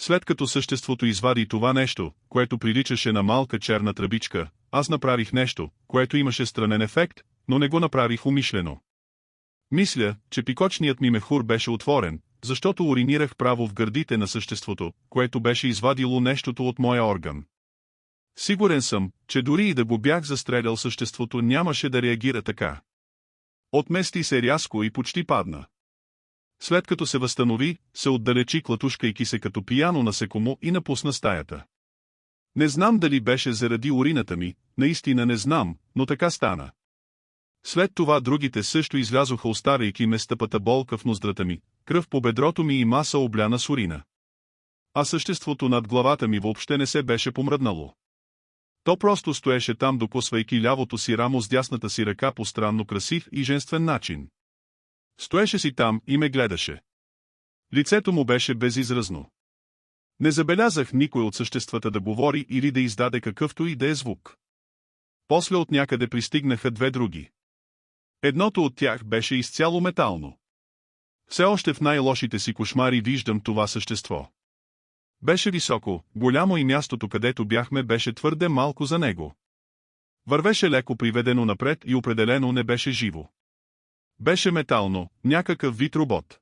След като съществото извади това нещо, което приличаше на малка черна тръбичка, аз направих нещо, което имаше странен ефект, но не го направих умишлено. Мисля, че пикочният ми мехур беше отворен, защото уринирах право в гърдите на съществото, което беше извадило нещото от моя орган. Сигурен съм, че дори и да го бях застрелял, съществото нямаше да реагира така. Отмести се рязко и почти падна. След като се възстанови, се отдалечи, клатушкайки се като пияно насекомо, и напусна стаята. Не знам дали беше заради урината ми, наистина не знам, но така стана. След това другите също излязоха, оставяйки ме с тъпата болка в ноздрата ми, кръв по бедрото ми и маса обляна с урина. А съществото над главата ми въобще не се беше помръднало. То просто стоеше там, докосвайки лявото си рамо с дясната си ръка по странно красив и женствен начин. Стоеше си там и ме гледаше. Лицето му беше безизразно. Не забелязах никой от съществата да говори или да издаде какъвто и да е звук. После от някъде пристигнаха две други. Едното от тях беше изцяло метално. Все още в най-лошите си кошмари виждам това същество. Беше високо, голямо и мястото, където бяхме, беше твърде малко за него. Вървеше леко приведено напред и определено не беше живо. Беше метално, някакъв вид робот.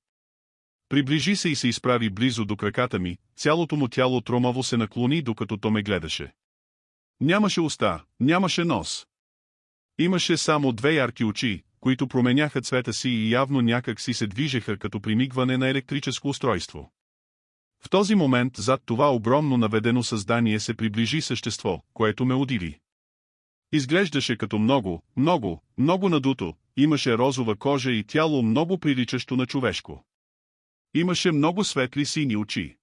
Приближи се и се изправи близо до краката ми, цялото му тяло тромаво се наклони, докато то ме гледаше. Нямаше уста, нямаше нос. Имаше само две ярки очи, които променяха цвета си и явно някак си се движеха като примигване на електрическо устройство. В този момент зад това огромно наведено създание се приближи същество, което ме удиви. Изглеждаше като много надуто, имаше розова кожа и тяло много приличащо на човешко. Имаше много светли сини очи.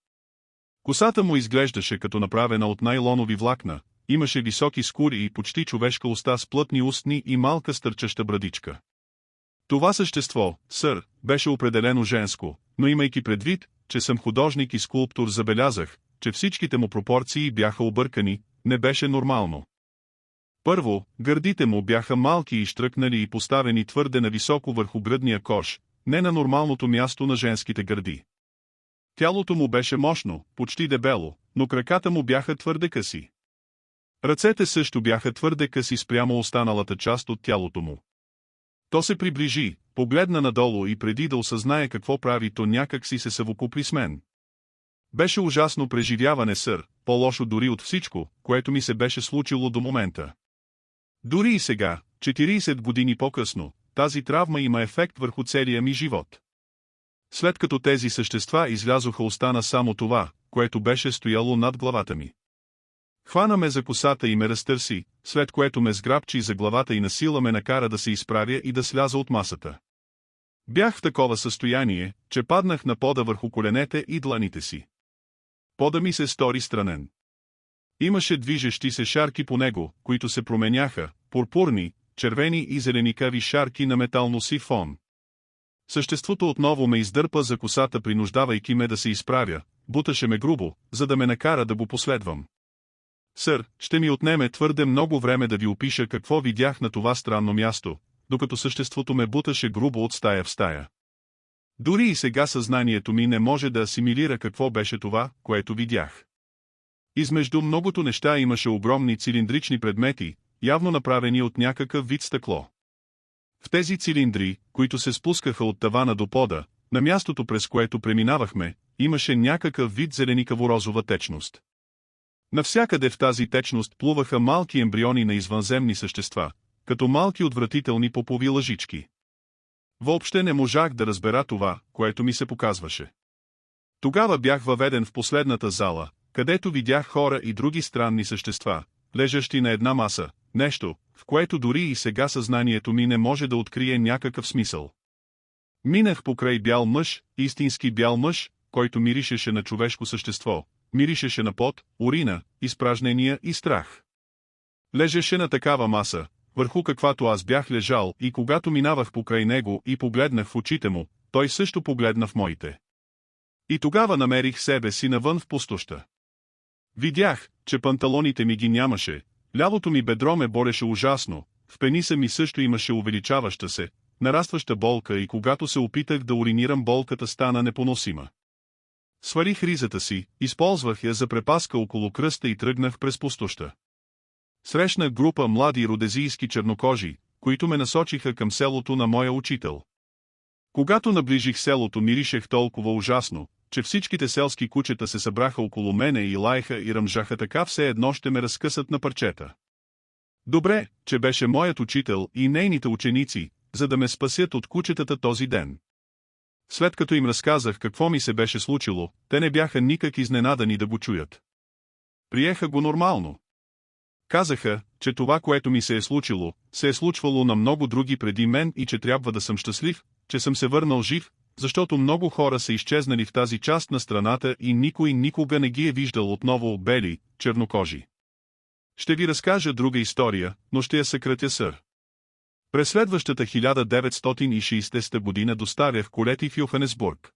Косата му изглеждаше като направена от найлонови влакна, имаше високи скури и почти човешка уста с плътни устни и малка стърчаща брадичка. Това същество, сър, беше определено женско, но имайки предвид, че съм художник и скулптор, забелязах, че всичките му пропорции бяха объркани, не беше нормално. Първо, гърдите му бяха малки и щръкнали и поставени твърде нависоко върху гръдния кош, не на нормалното място на женските гърди. Тялото му беше мощно, почти дебело, но краката му бяха твърде къси. Ръцете също бяха твърде къси спрямо останалата част от тялото му. То се приближи, погледна надолу и преди да осъзнае какво прави, то някак си се съвокупи с мен. Беше ужасно преживяване, сър, по-лошо дори от всичко, което ми се беше случило до момента. Дори и сега, 40 години по-късно, тази травма има ефект върху целия ми живот. След като тези същества излязоха, остана само това, което беше стояло над главата ми. Хвана ме за косата и ме разтърси, след което ме сграбчи за главата и насила ме накара да се изправя и да сляза от масата. Бях в такова състояние, че паднах на пода върху коленете и дланите си. Пода ми се стори странен. Имаше движещи се шарки по него, които се променяха, пурпурни, червени и зеленикави шарки на метално-сив фон. Съществото отново ме издърпа за косата, принуждавайки ме да се изправя, буташе ме грубо, за да ме накара да го последвам. Сър, ще ми отнеме твърде много време да ви опиша какво видях на това странно място, докато съществото ме буташе грубо от стая в стая. Дори и сега съзнанието ми не може да асимилира какво беше това, което видях. Измежду многото неща имаше огромни цилиндрични предмети, явно направени от някакъв вид стъкло. В тези цилиндри, които се спускаха от тавана до пода, на мястото, през което преминавахме, имаше някакъв вид зеленикаво-розова течност. Навсякъде в тази течност плуваха малки ембриони на извънземни същества, като малки отвратителни попови лъжички. Въобще не можах да разбера това, което ми се показваше. Тогава бях въведен в последната зала, където видях хора и други странни същества, лежащи на една маса, нещо, в което дори и сега съзнанието ми не може да открие някакъв смисъл. Минах покрай бял мъж, истински бял мъж, който миришеше на човешко същество, миришеше на пот, урина, изпражнения и страх. Лежеше на такава маса, върху каквато аз бях лежал, и когато минавах покрай него и погледнах в очите му, той също погледна в моите. И тогава намерих себе си навън в пустоща. Видях, че панталоните ми ги нямаше, лявото ми бедро ме болеше ужасно, в пениса ми също имаше увеличаваща се, нарастваща болка и когато се опитах да уринирам, болката стана непоносима. Сварих ризата си, използвах я за препаска около кръста и тръгнах през пустоща. Срещнах група млади родезийски чернокожи, които ме насочиха към селото на моя учител. Когато наближих селото, миришех толкова ужасно, че всичките селски кучета се събраха около мене и лаеха и ръмжаха така, все едно ще ме разкъсат на парчета. Добре, че беше моят учител и нейните ученици, за да ме спасят от кучетата този ден. След като им разказах какво ми се беше случило, те не бяха никак изненадани да го чуят. Приеха го нормално. Казаха, че това, което ми се е случило, се е случвало на много други преди мен и че трябва да съм щастлив, че съм се върнал жив, защото много хора са изчезнали в тази част на страната и никой никога не ги е виждал отново бели, чернокожи. Ще ви разкажа друга история, но ще я съкратя, сър. През следващата 1960 година доставях колети в Йоханесбург.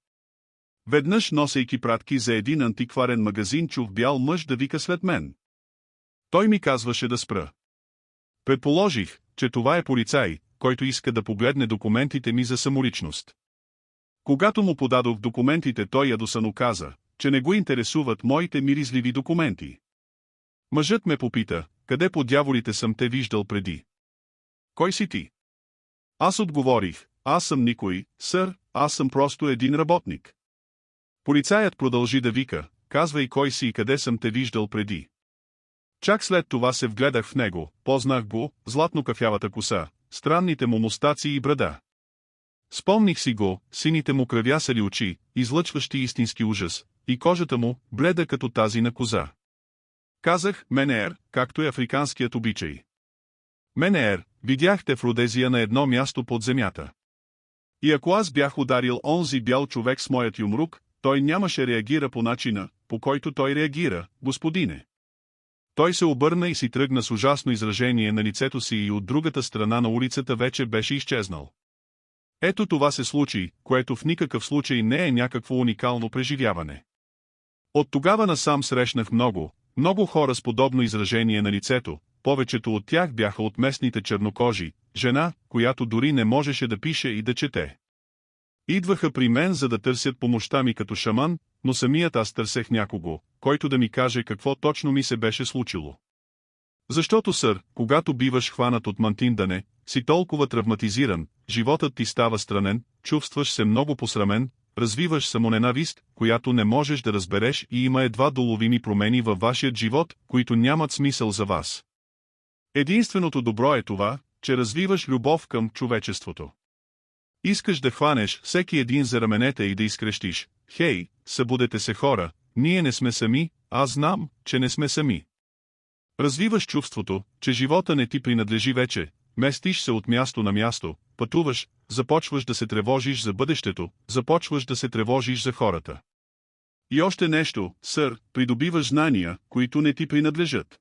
Веднъж, носейки пратки за един антикварен магазин, чух бял мъж да вика след мен. Той ми казваше да спра. Предположих, че това е полицай, който иска да погледне документите ми за самоличност. Когато му подадох документите, той ядосано каза, че не го интересуват моите миризливи документи. Мъжът ме попита, къде по дяволите съм те виждал преди. Кой си ти? Аз отговорих, аз съм никой, сър, аз съм просто един работник. Полицаят продължи да вика, казвай кой си и къде съм те виждал преди. Чак след това се вгледах в него, познах го, златно-кафявата коса, странните му мустаци и брада. Спомних си го, сините му кръвясали очи, излъчващи истински ужас, и кожата му, бледа като тази на коза. Казах, Менеер, както е африканският обичай. Менеер, видяхте в Родезия на едно място под земята. И ако аз бях ударил онзи бял човек с моят юмрук, той нямаше реагира по начина, по който той реагира, господине. Той се обърна и си тръгна с ужасно изражение на лицето си и от другата страна на улицата вече беше изчезнал. Ето това се случи, което в никакъв случай не е някакво уникално преживяване. От тогава насам срещнах много хора с подобно изражение на лицето, повечето от тях бяха от местните чернокожи, жена, която дори не можеше да пише и да чете. Идваха при мен, за да търсят помощта ми като шаман, но самият аз търсех някого, който да ми каже какво точно ми се беше случило. Защото, сър, когато биваш хванат от мантиндане, си толкова травматизиран, животът ти става странен, чувстваш се много посрамен, развиваш самоненавист, която не можеш да разбереш и има едва доловими промени във вашият живот, които нямат смисъл за вас. Единственото добро е това, че развиваш любов към човечеството. Искаш да хванеш всеки един за раменете и да изкрещиш: «Хей, събудете се хора, ние не сме сами, аз знам, че не сме сами». Развиваш чувството, че живота не ти принадлежи вече, местиш се от място на място, пътуваш, започваш да се тревожиш за бъдещето, започваш да се тревожиш за хората. И още нещо, сър, придобиваш знания, които не ти принадлежат.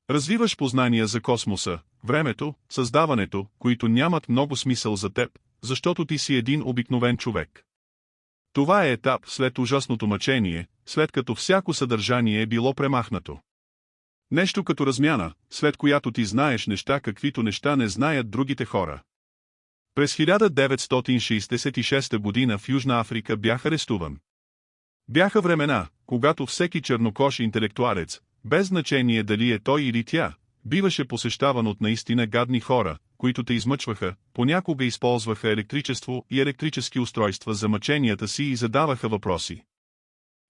Развиваш познания за космоса, времето, създаването, които нямат много смисъл за теб, защото ти си един обикновен човек. Това е етап след ужасното мъчение, след като всяко съдържание е било премахнато. Нещо като размяна, след която ти знаеш неща, каквито неща не знаят другите хора. През 1966 година в Южна Африка бях арестуван. Бяха времена, когато всеки чернокож интелектуалец, без значение дали е той или тя, биваше посещаван от наистина гадни хора, които те измъчваха, понякога използваха електричество и електрически устройства за мъченията си и задаваха въпроси.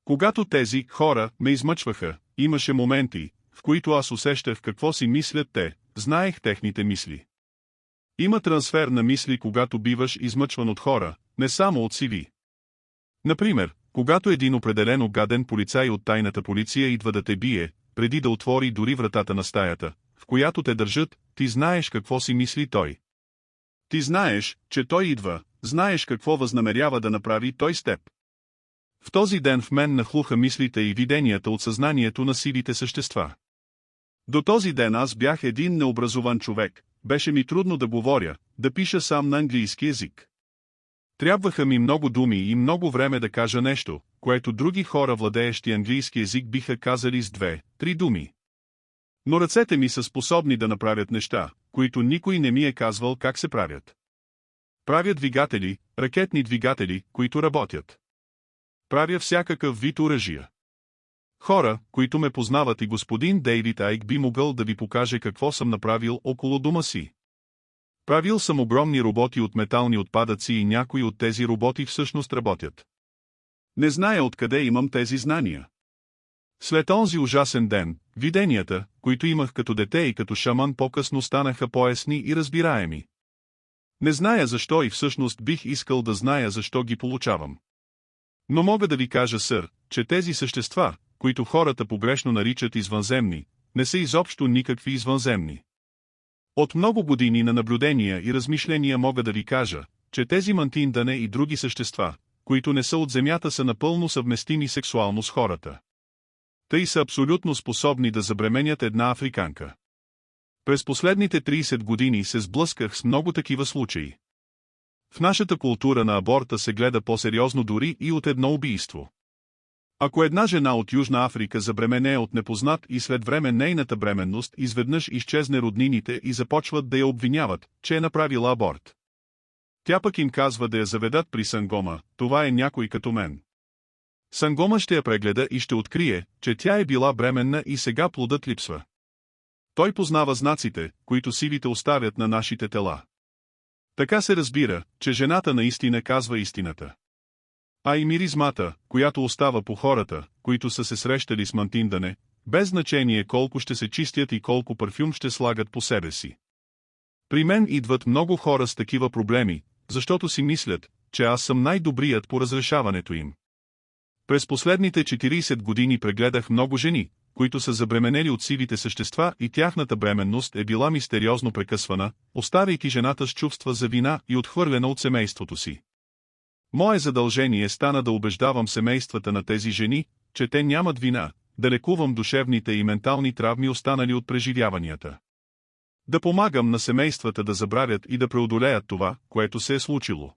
Когато тези хора ме измъчваха, имаше моменти, в които аз усещах какво си мислят те, знаех техните мисли. Има трансфер на мисли, когато биваш измъчван от хора, не само от сиви. Например, когато един определено гаден полицай от тайната полиция идва да те бие, преди да отвори дори вратата на стаята, в която те държат, ти знаеш какво си мисли той. Ти знаеш, че той идва, знаеш какво възнамерява да направи той с теб. В този ден в мен нахлуха мислите и виденията от съзнанието на сивите същества. До този ден аз бях един необразован човек, беше ми трудно да говоря, да пиша сам на английски език. Трябваха ми много думи и много време да кажа нещо, което други хора, владеещи английски език, биха казали с 2-3 думи. Но ръцете ми са способни да направят неща, които никой не ми е казвал как се правят. Правя двигатели, ракетни двигатели, които работят. Правя всякакъв вид оръжия. Хора, които ме познават, и господин Дейвид Айк би могъл да ви покаже какво съм направил около дома си. Правил съм огромни роботи от метални отпадъци и някои от тези роботи всъщност работят. Не зная откъде имам тези знания. След онзи ужасен ден, виденията, които имах като дете и като шаман, по-късно станаха по-ясни и разбираеми. Не зная защо и всъщност бих искал да зная защо ги получавам. Но мога да ви кажа, сър, че тези същества, които хората погрешно наричат извънземни, не са изобщо никакви извънземни. От много години на наблюдения и размишления мога да ви кажа, че тези мантиндане и други същества, които не са от земята, са напълно съвместими сексуално с хората. Тъй са абсолютно способни да забременят една африканка. През последните 30 години се сблъсках с много такива случаи. В нашата култура на аборта се гледа по-сериозно дори и от едно убийство. Ако една жена от Южна Африка забременее от непознат и след време нейната бременност изведнъж изчезне, роднините и започват да я обвиняват, че е направила аборт. Тя пък им казва да я заведат при Сангома, това е някой като мен. Сангома ще я прегледа и ще открие, че тя е била бременна и сега плодът липсва. Той познава знаците, които сивите оставят на нашите тела. Така се разбира, че жената наистина казва истината. А и миризмата, която остава по хората, които са се срещали с мантиндане, без значение колко ще се чистят и колко парфюм ще слагат по себе си. При мен идват много хора с такива проблеми, защото си мислят, че аз съм най-добрият по разрешаването им. През последните 40 години прегледах много жени, които са забременели от сивите същества, и тяхната бременност е била мистериозно прекъсвана, оставяйки жената с чувства за вина и отхвърлена от семейството си. Мое задължение стана да убеждавам семействата на тези жени, че те нямат вина, да лекувам душевните и ментални травми, останали от преживяванията. Да помагам на семействата да забравят и да преодолеят това, което се е случило.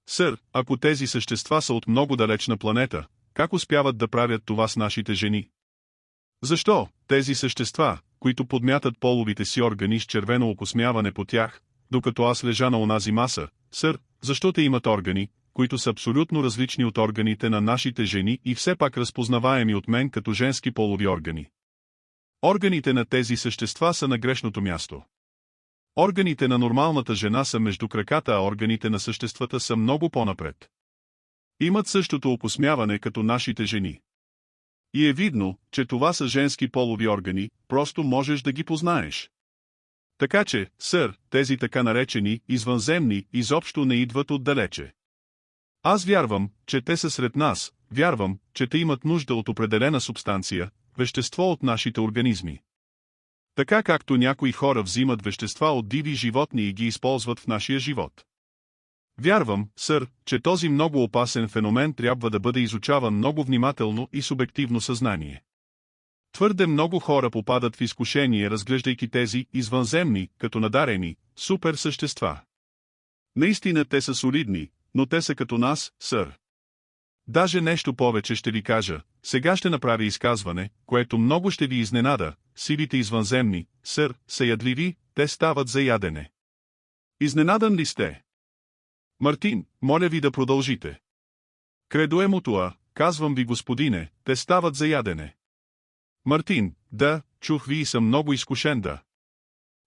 Сър, ако тези същества са от много далечна планета, как успяват да правят това с нашите жени? Защо тези същества, които подмятат половите си органи с червено окосмяване по тях, докато аз лежа на онази маса. Сър, защо те имат органи, които са абсолютно различни от органите на нашите жени и все пак разпознаваеми от мен като женски полови органи? Органите на тези същества са на грешното място. Органите на нормалната жена са между краката, а органите на съществата са много по-напред. Имат същото окосмяване като нашите жени. И е видно, че това са женски полови органи, просто можеш да ги познаеш. Така че, сър, тези така наречени извънземни изобщо не идват отдалече. Аз вярвам, че те са сред нас, вярвам, че те имат нужда от определена субстанция, вещество от нашите организми. Така както някои хора взимат вещества от диви животни и ги използват в нашия живот. Вярвам, сър, че този много опасен феномен трябва да бъде изучаван много внимателно и субективно съзнание. Твърде много хора попадат в изкушение, разглеждайки тези извънземни, като надарени, супер същества. Наистина те са солидни, но те са като нас, сър. Даже нещо повече ще ви кажа, сега ще направя изказване, което много ще ви изненада. Силите извънземни, сър, са ядливи, те стават за ядене. Изненадан ли сте? Мартин, моля ви да продължите. Кредо е мутуа, казвам ви, господине, те стават за ядене. Мартин, да, чух ви и съм много изкушен да.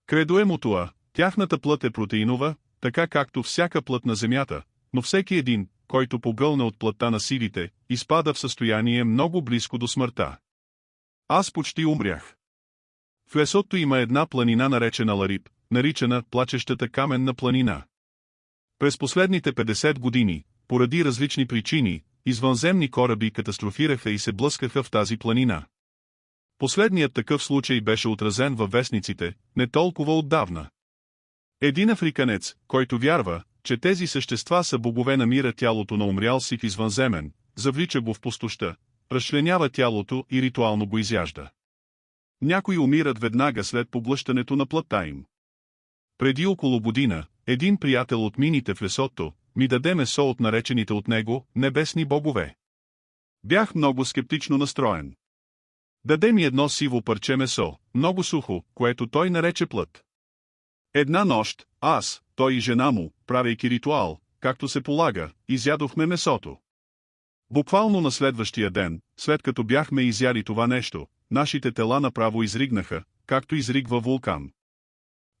Кредо е мутуа, тяхната плът е протеинова, така както всяка плът на земята, но всеки един, който погълне от плътта на силите, изпада в състояние много близко до смъртта. Аз почти умрях. В Лесото има една планина наречена Лариб, наричана плачещата каменна планина. През последните 50 години, поради различни причини, извънземни кораби катастрофираха и се блъскаха в тази планина. Последният такъв случай беше отразен във вестниците, не толкова отдавна. Един африканец, който вярва, че тези същества са богове, намира тялото на умрял си в извънземен, завлича го в пустощта, разчленява тялото и ритуално го изяжда. Някои умират веднага след поглъщането на плътта им. Преди около година, един приятел от мините в Лесото ми даде месо от наречените от него небесни богове. Бях много скептично настроен. Даде ми едно сиво парче месо, много сухо, което той нарече плът. Една нощ, аз, той и жена му, правейки ритуал, както се полага, изядохме месото. Буквално на следващия ден, след като бяхме изяли това нещо, нашите тела направо изригнаха, както изригва вулкан.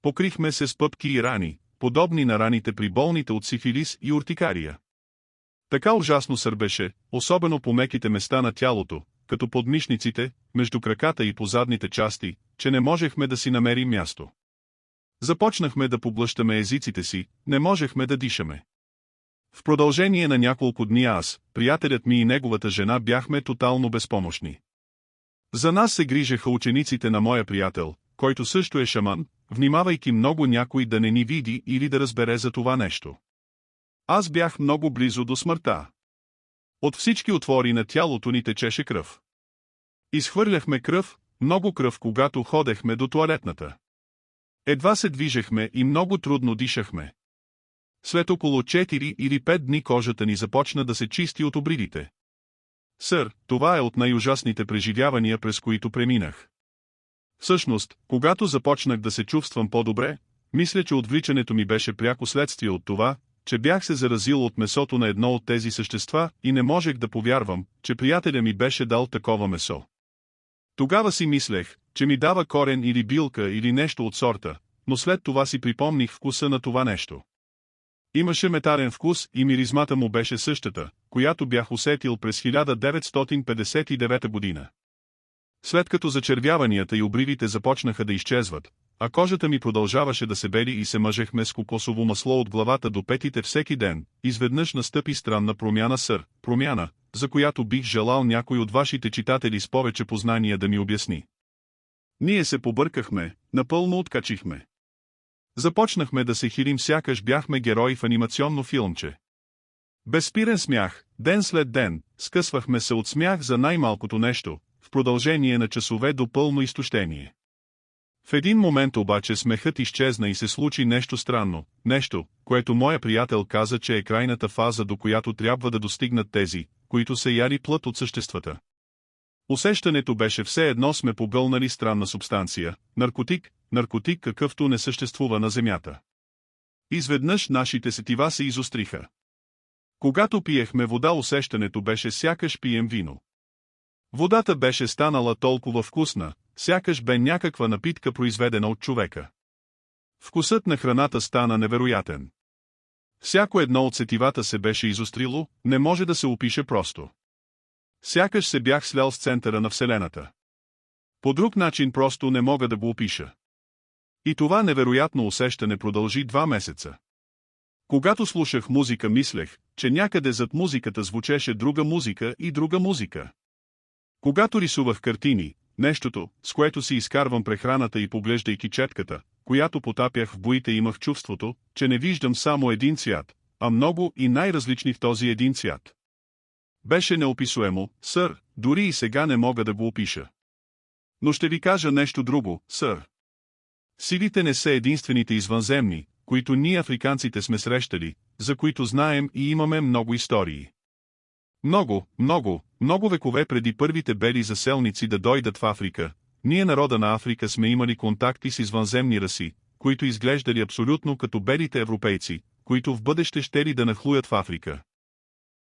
Покрихме се с пъпки и рани, подобни на раните при болните от сифилис и уртикария. Така ужасно сърбеше, особено по меките места на тялото, като под мишниците, между краката и по задните части, че не можехме да си намерим място. Започнахме да поблъщаме езиците си, не можехме да дишаме. В продължение на няколко дни аз, приятелят ми и неговата жена бяхме тотално безпомощни. За нас се грижеха учениците на моя приятел, който също е шаман, внимавайки много някой да не ни види или да разбере за това нещо. Аз бях много близо до смъртта. От всички отвори на тялото ни течеше кръв. Изхвърляхме кръв, много кръв, когато ходехме до тоалетната. Едва се движехме и много трудно дишахме. След около 4 или 5 дни кожата ни започна да се чисти от обридите. Сър, това е от най-ужасните преживявания, през които преминах. Всъщност, когато започнах да се чувствам по-добре, мисля, че отвличането ми беше пряко следствие от това, че бях се заразил от месото на едно от тези същества и не можех да повярвам, че приятеля ми беше дал такова месо. Тогава си мислех, че ми дава корен или билка или нещо от сорта, но след това си припомних вкуса на това нещо. Имаше метарен вкус и миризмата му беше същата, която бях усетил през 1959 година. След като зачервяванията и обривите започнаха да изчезват, а кожата ми продължаваше да се бели и се мъжехме с кокосово масло от главата до петите всеки ден, изведнъж настъпи странна промяна, сър, промяна, за която бих желал някой от вашите читатели с повече познания да ми обясни. Ние се побъркахме, напълно откачихме. Започнахме да се хилим, сякаш бяхме герои в анимационно филмче. Безспирен смях, ден след ден, скъсвахме се от смях за най-малкото нещо, в продължение на часове до пълно изтощение. В един момент обаче смехът изчезна и се случи нещо странно, нещо, което моя приятел каза, че е крайната фаза, до която трябва да достигнат тези, които са яли плът от съществата. Усещането беше все едно сме погълнали странна субстанция, наркотик, какъвто не съществува на земята. Изведнъж нашите сетива се изостриха. Когато пиехме вода, усещането беше сякаш пием вино. Водата беше станала толкова вкусна, сякаш бе някаква напитка, произведена от човека. Вкусът на храната стана невероятен. Всяко едно от сетивата се беше изострило, не може да се опише просто. Сякаш се бях слял с центъра на Вселената. По друг начин просто не мога да го опиша. И това невероятно усещане продължи 2 месеца. Когато слушах музика, мислех, че някъде зад музиката звучеше друга музика и друга музика. Когато рисувах картини, нещото, с което си изкарвам прехраната, и поглеждайки четката, която потапях в боите, имах чувството, че не виждам само един цвят, а много и най-различни в този един цвят. Беше неописуемо, сър, дори и сега не мога да го опиша. Но ще ви кажа нещо друго, сър. Сивите не са единствените извънземни, които ние африканците сме срещали, за които знаем и имаме много истории. Много векове преди първите бели заселници да дойдат в Африка, ние, народа на Африка, сме имали контакти с извънземни раси, които изглеждали абсолютно като белите европейци, които в бъдеще щели да нахлуят в Африка.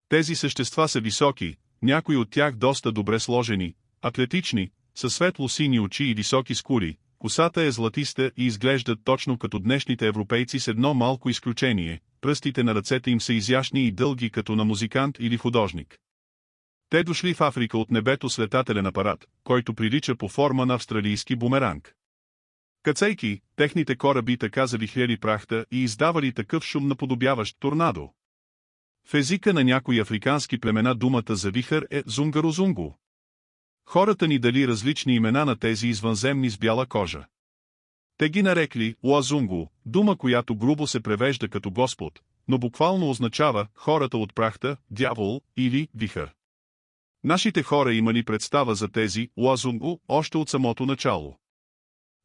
Тези същества са високи, някои от тях доста добре сложени, атлетични, със светло-сини очи и високи скури, косата е златиста и изглеждат точно като днешните европейци, с едно малко изключение: пръстите на ръцете им са изящни и дълги като на музикант или художник. Те дошли в Африка от небето с летателен апарат, който прилича по форма на австралийски бумеранг. Кацайки, техните кораби така завихрели прахта и издавали такъв шум, наподобяващ торнадо. В езика на някои африкански племена думата за вихър е зунгарозунго. Хората ни дали различни имена на тези извънземни с бяла кожа. Те ги нарекли Уазунго, дума, която грубо се превежда като Господ, но буквално означава хората от прахта, дявол или вихър. Нашите хора имали представа за тези Уазунго още от самото начало.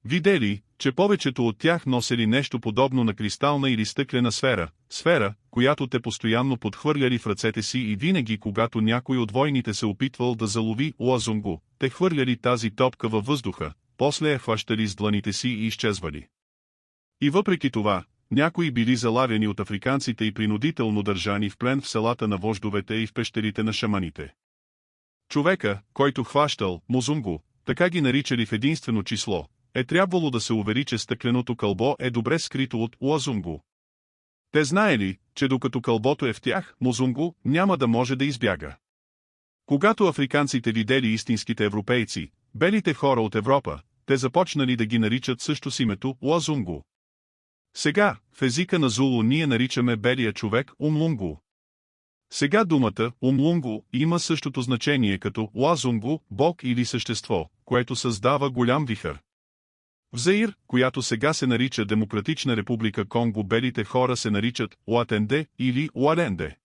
Видели, че повечето от тях носели нещо подобно на кристална или стъклена сфера, която те постоянно подхвърляли в ръцете си, и винаги, когато някой от войните се опитвал да залови Уазунго, те хвърляли тази топка във въздуха, после я хващали с дланите си и изчезвали. И въпреки това, някои били залавяни от африканците и принудително държани в плен в селата на вождовете и в пещерите на шаманите. Човека, който хващал Музунго, така ги наричали в единствено число, е трябвало да се увери, че стъкленото кълбо е добре скрито от Уазунго. Те знаели, че докато кълбото е в тях, Музунго няма да може да избяга. Когато африканците видели истинските европейци, белите хора от Европа, те започнали да ги наричат също с името Уазунго. Сега, в езика на Зулу ние наричаме белия човек Умлунго. Сега думата Умлунго има същото значение като Уазунго, бог или същество, което създава голям вихър. В Заир, която сега се нарича Демократична република Конго, белите хора се наричат Уатенде или Уаленде.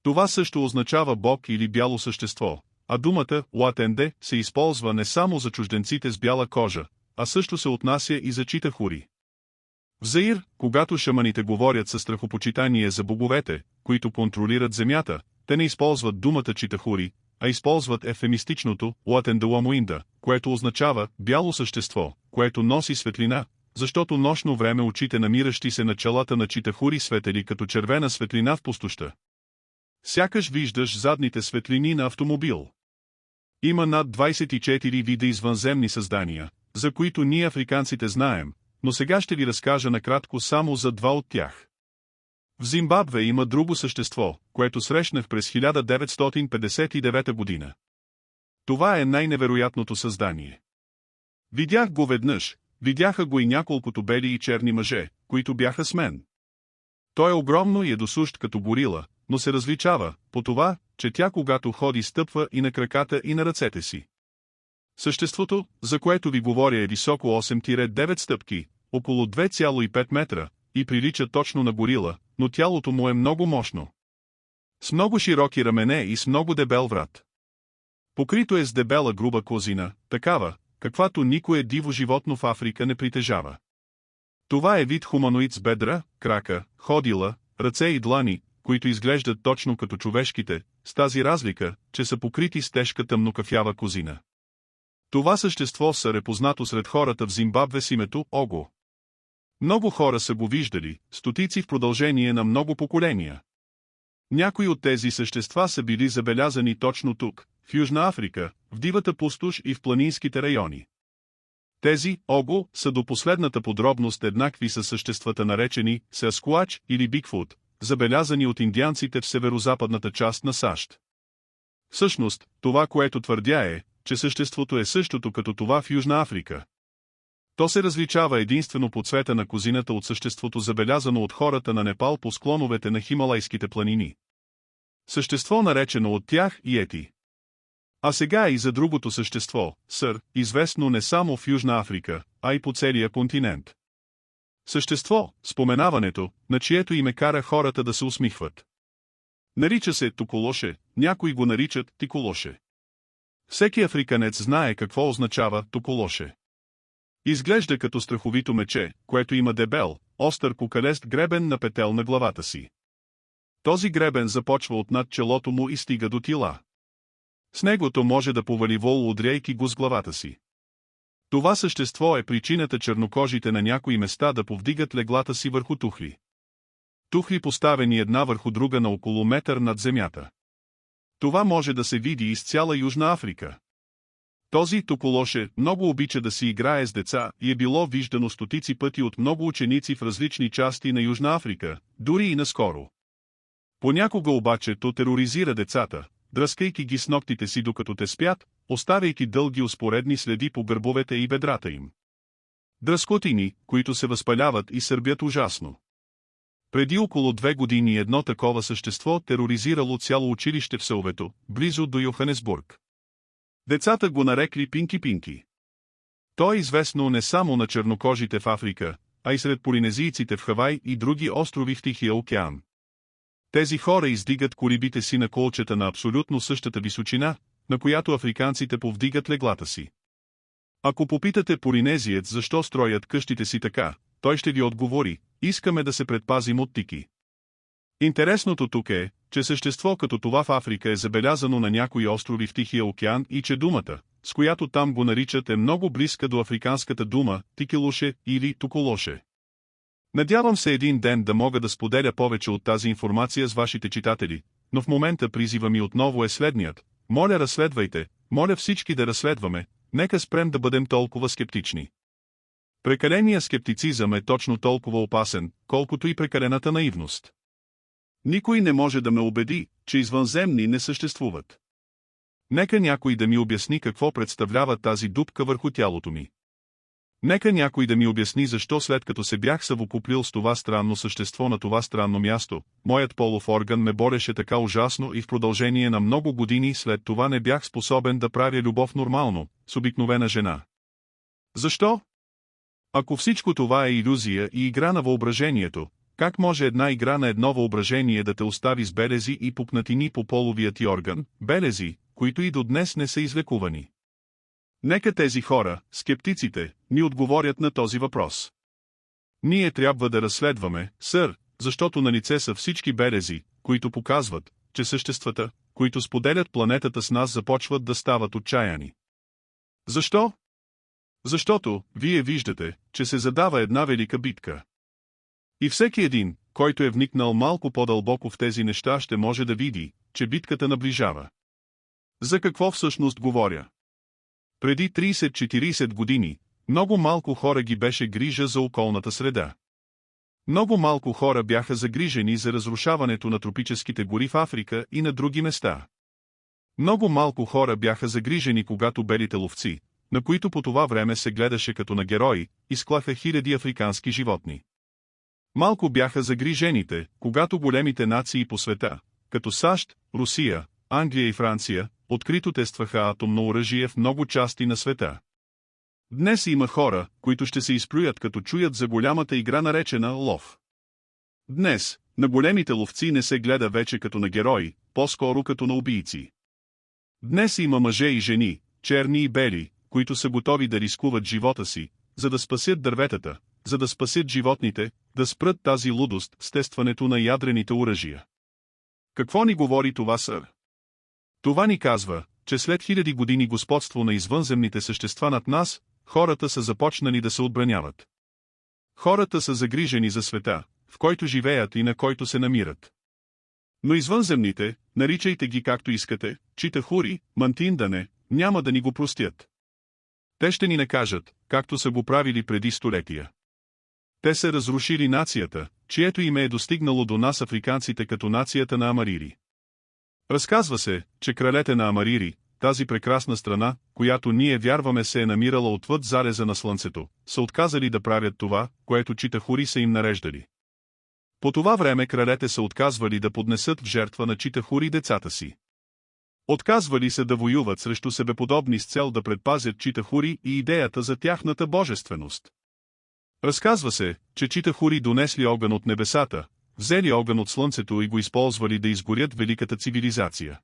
Това също означава бог или бяло същество, а думата Уатенде се използва не само за чужденците с бяла кожа, а също се отнася и за читахури. В Заир, когато шаманите говорят със страхопочитание за боговете, които контролират земята, те не използват думата читахури, а използват ефемистичното Уатендауамуинда, което означава бяло същество, което носи светлина, защото нощно време очите, намиращи се на челата на читахури, светели като червена светлина в пустоща. Сякаш виждаш задните светлини на автомобил. Има над 24 вида извънземни създания, за които ние африканците знаем, но сега ще ви разкажа накратко само за 2 от тях. В Зимбабве има друго същество, което срещнах през 1959 година. Това е най-невероятното създание. Видях го веднъж, видяха го и няколкото бели и черни мъже, които бяха с мен. Той е огромно и е досущ като горила, но се различава по това, че тя когато ходи стъпва и на краката и на ръцете си. Съществото, за което ви говоря, е високо 8-9 стъпки, около 2,5 метра, и прилича точно на горила, но тялото му е много мощно. С много широки рамене и с много дебел врат. Покрито е с дебела груба козина, такава, каквато никое диво животно в Африка не притежава. Това е вид хуманоид с бедра, крака, ходила, ръце и длани, които изглеждат точно като човешките, с тази разлика, че са покрити с тежка тъмнокафява козина. Това същество сър е познато сред хората в Зимбабве с името Ого. Много хора са го виждали, стотици в продължение на много поколения. Някои от тези същества са били забелязани точно тук, в Южна Африка, в дивата пустош и в планинските райони. Тези Ого са до последната подробност еднакви със съществата наречени Саскуач или Бигфут, забелязани от индианците в северозападната част на САЩ. Всъщност, това, което твърдя е, че съществото е същото като това в Южна Африка. То се различава единствено по цвета на козината от съществото забелязано от хората на Непал по склоновете на Хималайските планини. Същество наречено от тях Йети. А сега и за другото същество, сър, известно не само в Южна Африка, а и по целия континент. Същество, споменаването, на чието име кара хората да се усмихват. Нарича се туколоше, някои го наричат тиколоше. Всеки африканец знае какво означава туколоше. Изглежда като страховито мече, което има дебел, остър кукалест гребен на петел на главата си. Този гребен започва от над челото му и стига до тила. С негото може да повали вол, удряйки го с главата си. Това същество е причината чернокожите на някои места да повдигат леглата си върху тухли. Тухли поставени една върху друга на около метър над земята. Това може да се види из цяла Южна Африка. Този туколоше много обича да си играе с деца и е било виждано стотици пъти от много ученици в различни части на Южна Африка, дори и наскоро. Понякога обаче то тероризира децата, дръскайки ги с ногтите си докато те спят, оставяйки дълги успоредни следи по гърбовете и бедрата им. Дръскотини, които се възпаляват и сърбят ужасно. Преди около 2 години едно такова същество тероризирало цяло училище в селвето, близо до Йоханесбург. Децата го нарекли Пинки-Пинки. То е известно не само на чернокожите в Африка, а и сред полинезийците в Хавай и други острови в Тихия океан. Тези хора издигат корабите си на колчета на абсолютно същата височина, на която африканците повдигат леглата си. Ако попитате полинезиец защо строят къщите си така, той ще ви отговори: искаме да се предпазим от тики. Интересното тук е, че същество като това в Африка е забелязано на някои острови в Тихия океан и че думата, с която там го наричат, е много близка до африканската дума тикелоше или туколоше. Надявам се един ден да мога да споделя повече от тази информация с вашите читатели, но в момента призива ми отново е следният: моля, разследвайте, моля всички да разследваме, нека спрем да бъдем толкова скептични. Прекаленият скептицизъм е точно толкова опасен, колкото и прекалената наивност. Никой не може да ме убеди, че извънземни не съществуват. Нека някой да ми обясни какво представлява тази дупка върху тялото ми. Нека някой да ми обясни защо след като се бях съвокуплил с това странно същество на това странно място, моят полов орган ме бореше така ужасно и в продължение на много години след това не бях способен да правя любов нормално, с обикновена жена. Защо? Ако всичко това е илюзия и игра на въображението, как може една игра на едно въображение да те остави с белези и пукнатини по половия ти орган, белези, които и до днес не са излекувани? Нека тези хора, скептиците, ни отговорят на този въпрос. Ние трябва да разследваме, сър, защото налице са всички белези, които показват, че съществата, които споделят планетата с нас, започват да стават отчаяни. Защо? Защото, вие виждате, че се задава една велика битка. И всеки един, който е вникнал малко по-дълбоко в тези неща, ще може да види, че битката наближава. За какво всъщност говоря? Преди 30-40 години, много малко хора ги беше грижа за околната среда. Много малко хора бяха загрижени за разрушаването на тропическите гори в Африка и на други места. Много малко хора бяха загрижени, когато белите ловци, на които по това време се гледаше като на герои, изклаха хиляди африкански животни. Малко бяха загрижените, когато големите нации по света, като САЩ, Русия, Англия и Франция, открито тестваха атомно оръжие в много части на света. Днес има хора, които ще се изплюят като чуят за голямата игра наречена лов. Днес, на големите ловци не се гледа вече като на герои, по-скоро като на убийци. Днес има мъже и жени, черни и бели, които са готови да рискуват живота си, за да спасят дърветата, за да спасят животните, да спрат тази лудост с тестването на ядрените оръжия. Какво ни говори това, сър? Това ни казва, че след хиляди години господство на извънземните същества над нас, хората са започнали да се отбраняват. Хората са загрижени за света, в който живеят и на който се намират. Но извънземните, наричайте ги както искате, читахури, мантиндане, няма да ни го простят. Те ще ни накажат, както са го правили преди столетия. Те са разрушили нацията, чието име е достигнало до нас африканците като нацията на амарири. Разказва се, че кралете на амарири, тази прекрасна страна, която ние вярваме се е намирала отвъд зареза на слънцето, са отказали да правят това, което читахури са им нареждали. По това време кралете са отказвали да поднесат в жертва на читахури децата си. Отказвали се да воюват срещу себеподобни с цел да предпазят читахури и идеята за тяхната божественост. Разказва се, че читахури донесли огън от небесата, взели огън от слънцето и го използвали да изгорят великата цивилизация.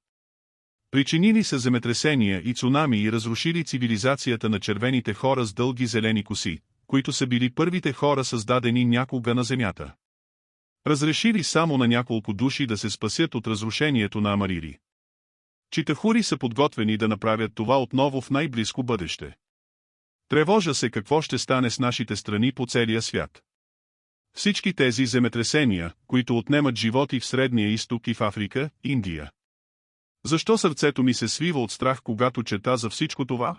Причинили са земетресения и цунами и разрушили цивилизацията на червените хора с дълги зелени коси, които са били първите хора създадени някога на земята. Разрешили само на няколко души да се спасят от разрушението на амарири. Читахури са подготвени да направят това отново в най-близко бъдеще. Тревожа се какво ще стане с нашите страни по целия свят. Всички тези земетресения, които отнемат животи в Средния изток и в Африка, Индия. Защо сърцето ми се свива от страх, когато чета за всичко това?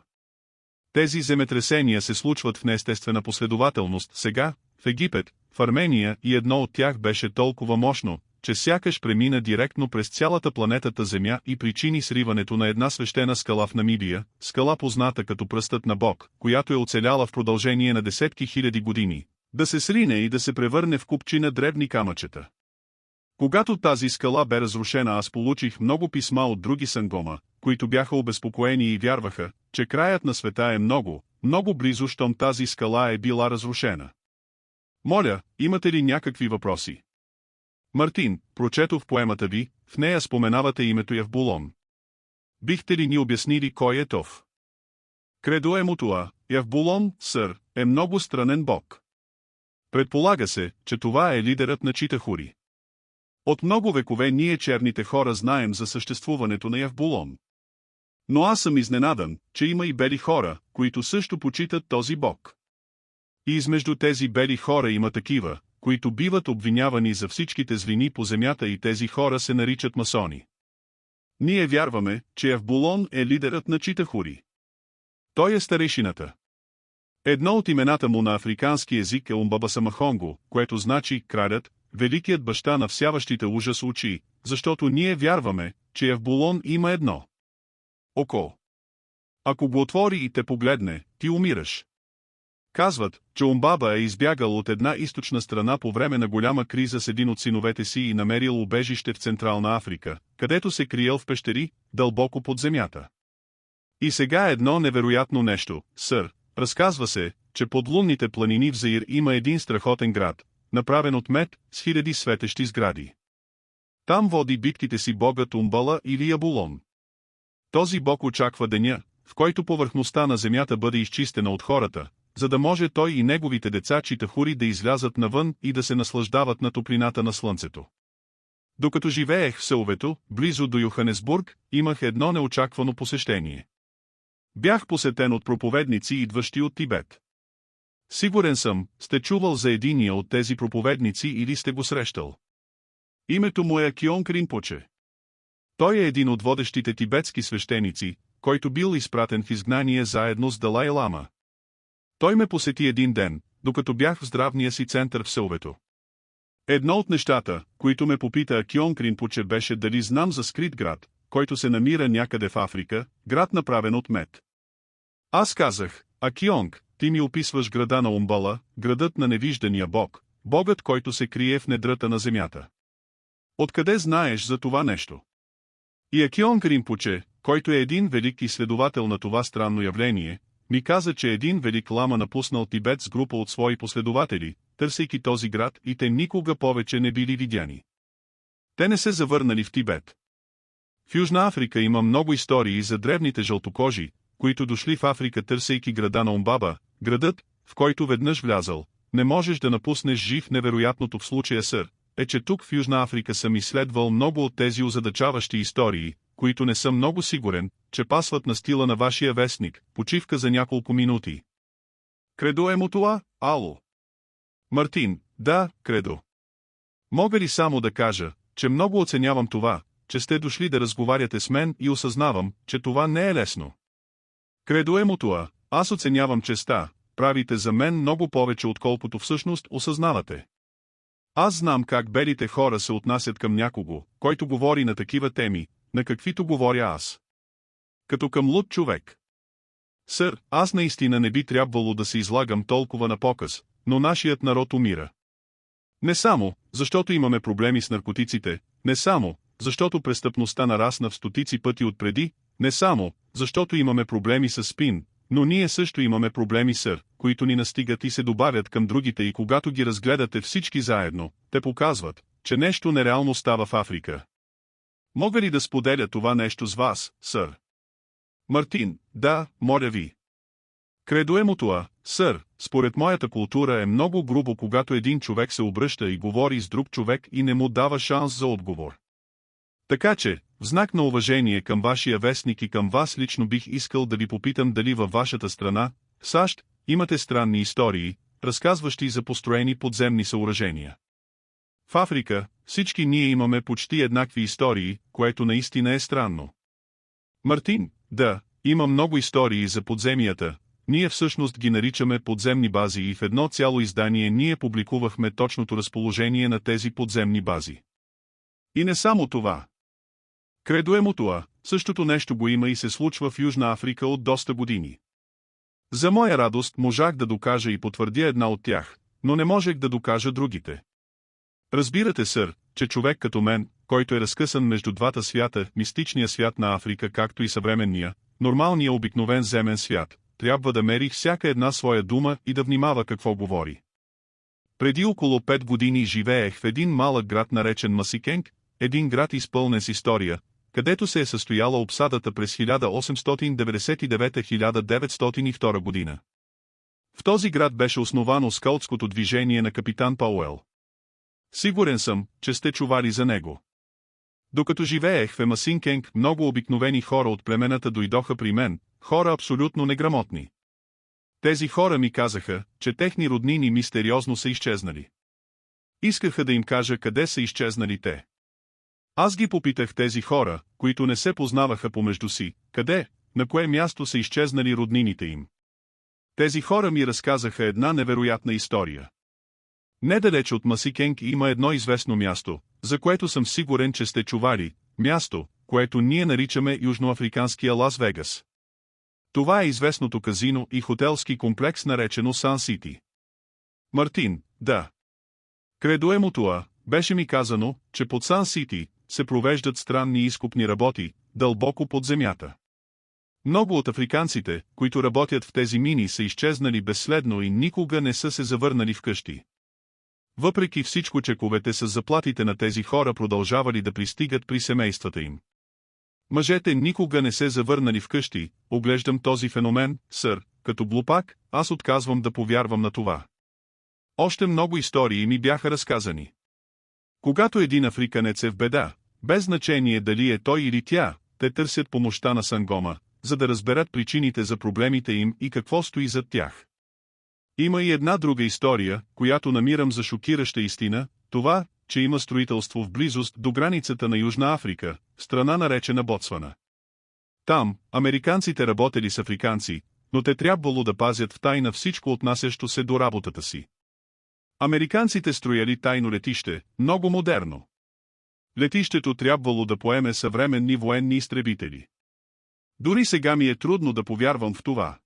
Тези земетресения се случват в неестествена последователност сега, в Египет, в Армения и едно от тях беше толкова мощно, че сякаш премина директно през цялата планетата Земя и причини сриването на една свещена скала в Намибия, скала позната като пръстът на Бог, която е оцеляла в продължение на десетки хиляди години, да се срине и да се превърне в купчина дребни камъчета. Когато тази скала бе разрушена, аз получих много писма от други сангома, които бяха обезпокоени и вярваха, че краят на света е много, много близо, щом тази скала е била разрушена. Моля, имате ли някакви въпроси? Мартин, прочетох поемата ви, в нея споменавате името Явбулон. Бихте ли ни обяснили кой е тов? Кредо Емутуа, Явбулон, сър, е много странен бог. Предполага се, че това е лидерът на читахури. От много векове ние черните хора знаем за съществуването на Явбулон. Но аз съм изненадан, че има и бели хора, които също почитат този бог. И измежду тези бели хора има такива, които биват обвинявани за всичките злини по земята и тези хора се наричат масони. Ние вярваме, че Явбулон е лидерът на читахури. Той е старейшината. Едно от имената му на африкански език е Умбабасамахонго, което значи кралят, великият баща на всяващите ужас очи, защото ние вярваме, че Явбулон има едно око. Ако го отвори и те погледне, ти умираш. Казват, че Умбаба е избягал от една източна страна по време на голяма криза с един от синовете си и намерил убежище в Централна Африка, където се криел в пещери, дълбоко под земята. И сега едно невероятно нещо, сър, разказва се, че под лунните планини в Заир има един страхотен град, направен от мед, с хиляди светещи сгради. Там води битките си богът Умбала или Ябулон. Този бог очаква деня, в който повърхността на земята бъде изчистена от хората, за да може той и неговите деца читахури да излязат навън и да се наслаждават на топлината на слънцето. Докато живеех в селовето, близо до Йоханесбург, имах едно неочаквано посещение. Бях посетен от проповедници, идващи от Тибет. Сигурен съм, сте чувал за единия от тези проповедници или сте го срещал. Името му е Акионг Ринпоче. Той е един от водещите тибетски свещеници, който бил изпратен в изгнание заедно с Далай Лама. Той ме посети един ден, докато бях в здравния си център в селвето. Едно от нещата, които ме попита Акионг Ринпоче, беше дали знам за скрит град, който се намира някъде в Африка, град направен от мед. Аз казах, Акионг, ти ми описваш града на Умбала, градът на невиждания бог, богът, който се крие в недрата на земята. Откъде знаеш за това нещо? И Акионг Ринпоче, който е един велик изследовател на това странно явление, ми каза, че един велик лама напуснал Тибет с група от свои последователи, търсейки този град, и те никога повече не били видяни. Те не се завърнали в Тибет. В Южна Африка има много истории за древните жълтокожи, които дошли в Африка търсейки града на Умбаба, градът, в който веднъж влязал. Не можеш да напуснеш жив. Невероятното в случая, сър, е, че тук в Южна Африка съм изследвал много от тези озадачаващи истории, които не съм много сигурен, че пасват на стила на вашия вестник, почивка за няколко минути. Кредо Емотуа, ало. Мартин, да, Кредо. Мога ли само да кажа, че много оценявам това, че сте дошли да разговаряте с мен и осъзнавам, че това не е лесно. Кредо Емотуа, аз оценявам честа, правите за мен много повече отколкото всъщност осъзнавате. Аз знам как белите хора се отнасят към някого, който говори на такива теми, на каквито говоря аз. Като към луд човек. Сър, аз наистина не би трябвало да се излагам толкова на показ, но нашият народ умира. Не само, защото имаме проблеми с наркотиците, не само, защото престъпността нарасна в стотици пъти отпреди, не само, защото имаме проблеми с спин, но ние също имаме проблеми, сър, които ни настигат и се добавят към другите и когато ги разгледате всички заедно, те показват, че нещо нереално става в Африка. Мога ли да споделя това нещо с вас, сър? Мартин, да, моля ви. Кредо Емотуа, сър, според моята култура е много грубо, когато един човек се обръща и говори с друг човек и не му дава шанс за отговор. Така че, в знак на уважение към вашия вестник и към вас лично бих искал да ви попитам дали във вашата страна, САЩ, имате странни истории, разказващи за построени подземни съоръжения. В Африка, всички ние имаме почти еднакви истории, което наистина е странно. Мартин, да, има много истории за подземията, ние всъщност ги наричаме подземни бази и в едно цяло издание ние публикувахме точното разположение на тези подземни бази. И не само това. Кредо Емотуа, същото нещо го има и се случва в Южна Африка от доста години. За моя радост можах да докажа и потвърдя една от тях, но не можех да докажа другите. Разбирате, сър, че човек като мен, който е разкъсан между двата свята, мистичния свят на Африка както и съвременния, нормалния обикновен земен свят, трябва да мери всяка една своя дума и да внимава какво говори. Преди около 5 години живеех в един малък град наречен Масикенг, един град изпълнен с история, където се е състояла обсадата през 1899-1902 година. В този град беше основано скаутското движение на капитан Пауел. Сигурен съм, че сте чували за него. Докато живеех в Емасинкенг, много обикновени хора от племената дойдоха при мен, хора абсолютно неграмотни. Тези хора ми казаха, че техни роднини мистериозно са изчезнали. Искаха да им кажа къде са изчезнали те. Аз ги попитах тези хора, които не се познаваха помежду си, къде, на кое място са изчезнали роднините им. Тези хора ми разказаха една невероятна история. Недалеч от Масикенг има едно известно място, за което съм сигурен, че сте чували, място, което ние наричаме Южноафриканския Лас Вегас. Това е известното казино и хотелски комплекс наречено Сан Сити. Мартин, да. Кредо Емотуа, беше ми казано, че под Сан Сити се провеждат странни изкопни работи, дълбоко под земята. Много от африканците, които работят в тези мини, са изчезнали безследно и никога не са се завърнали вкъщи. Въпреки всичко, чековете с заплатите на тези хора продължавали да пристигат при семействата им. Мъжете никога не се завърнали вкъщи, оглеждам този феномен, сър, като глупак, аз отказвам да повярвам на това. Още много истории ми бяха разказани. Когато един африканец е в беда, без значение дали е той или тя, те търсят помощта на Сангома, за да разберат причините за проблемите им и какво стои зад тях. Има и една друга история, която намирам за шокираща истина, това, че има строителство в близост до границата на Южна Африка, страна наречена Ботсвана. Там, американците работели с африканци, но те трябвало да пазят в тайна всичко отнасящо се до работата си. Американците строяли тайно летище, много модерно. Летището трябвало да поеме съвременни военни изтребители. Дори сега ми е трудно да повярвам в това.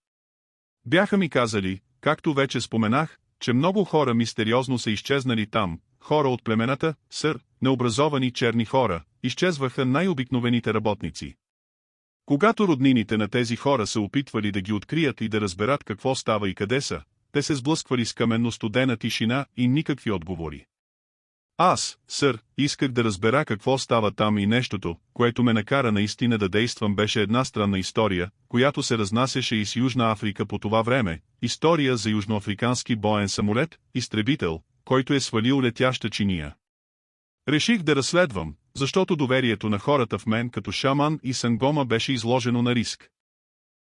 Бяха ми казали, както вече споменах, че много хора мистериозно са изчезнали там, хора от племената, сър, необразовани черни хора, изчезваха най-обикновените работници. Когато роднините на тези хора се опитвали да ги открият и да разберат какво става и къде са, те се сблъсквали с каменно-студена тишина и никакви отговори. Аз, сър, исках да разбера какво става там и нещото, което ме накара наистина да действам, беше една странна история, която се разнасяше из Южна Африка по това време, история за южноафрикански боен самолет, изтребител, който е свалил летяща чиния. Реших да разследвам, защото доверието на хората в мен като шаман и Сангома беше изложено на риск.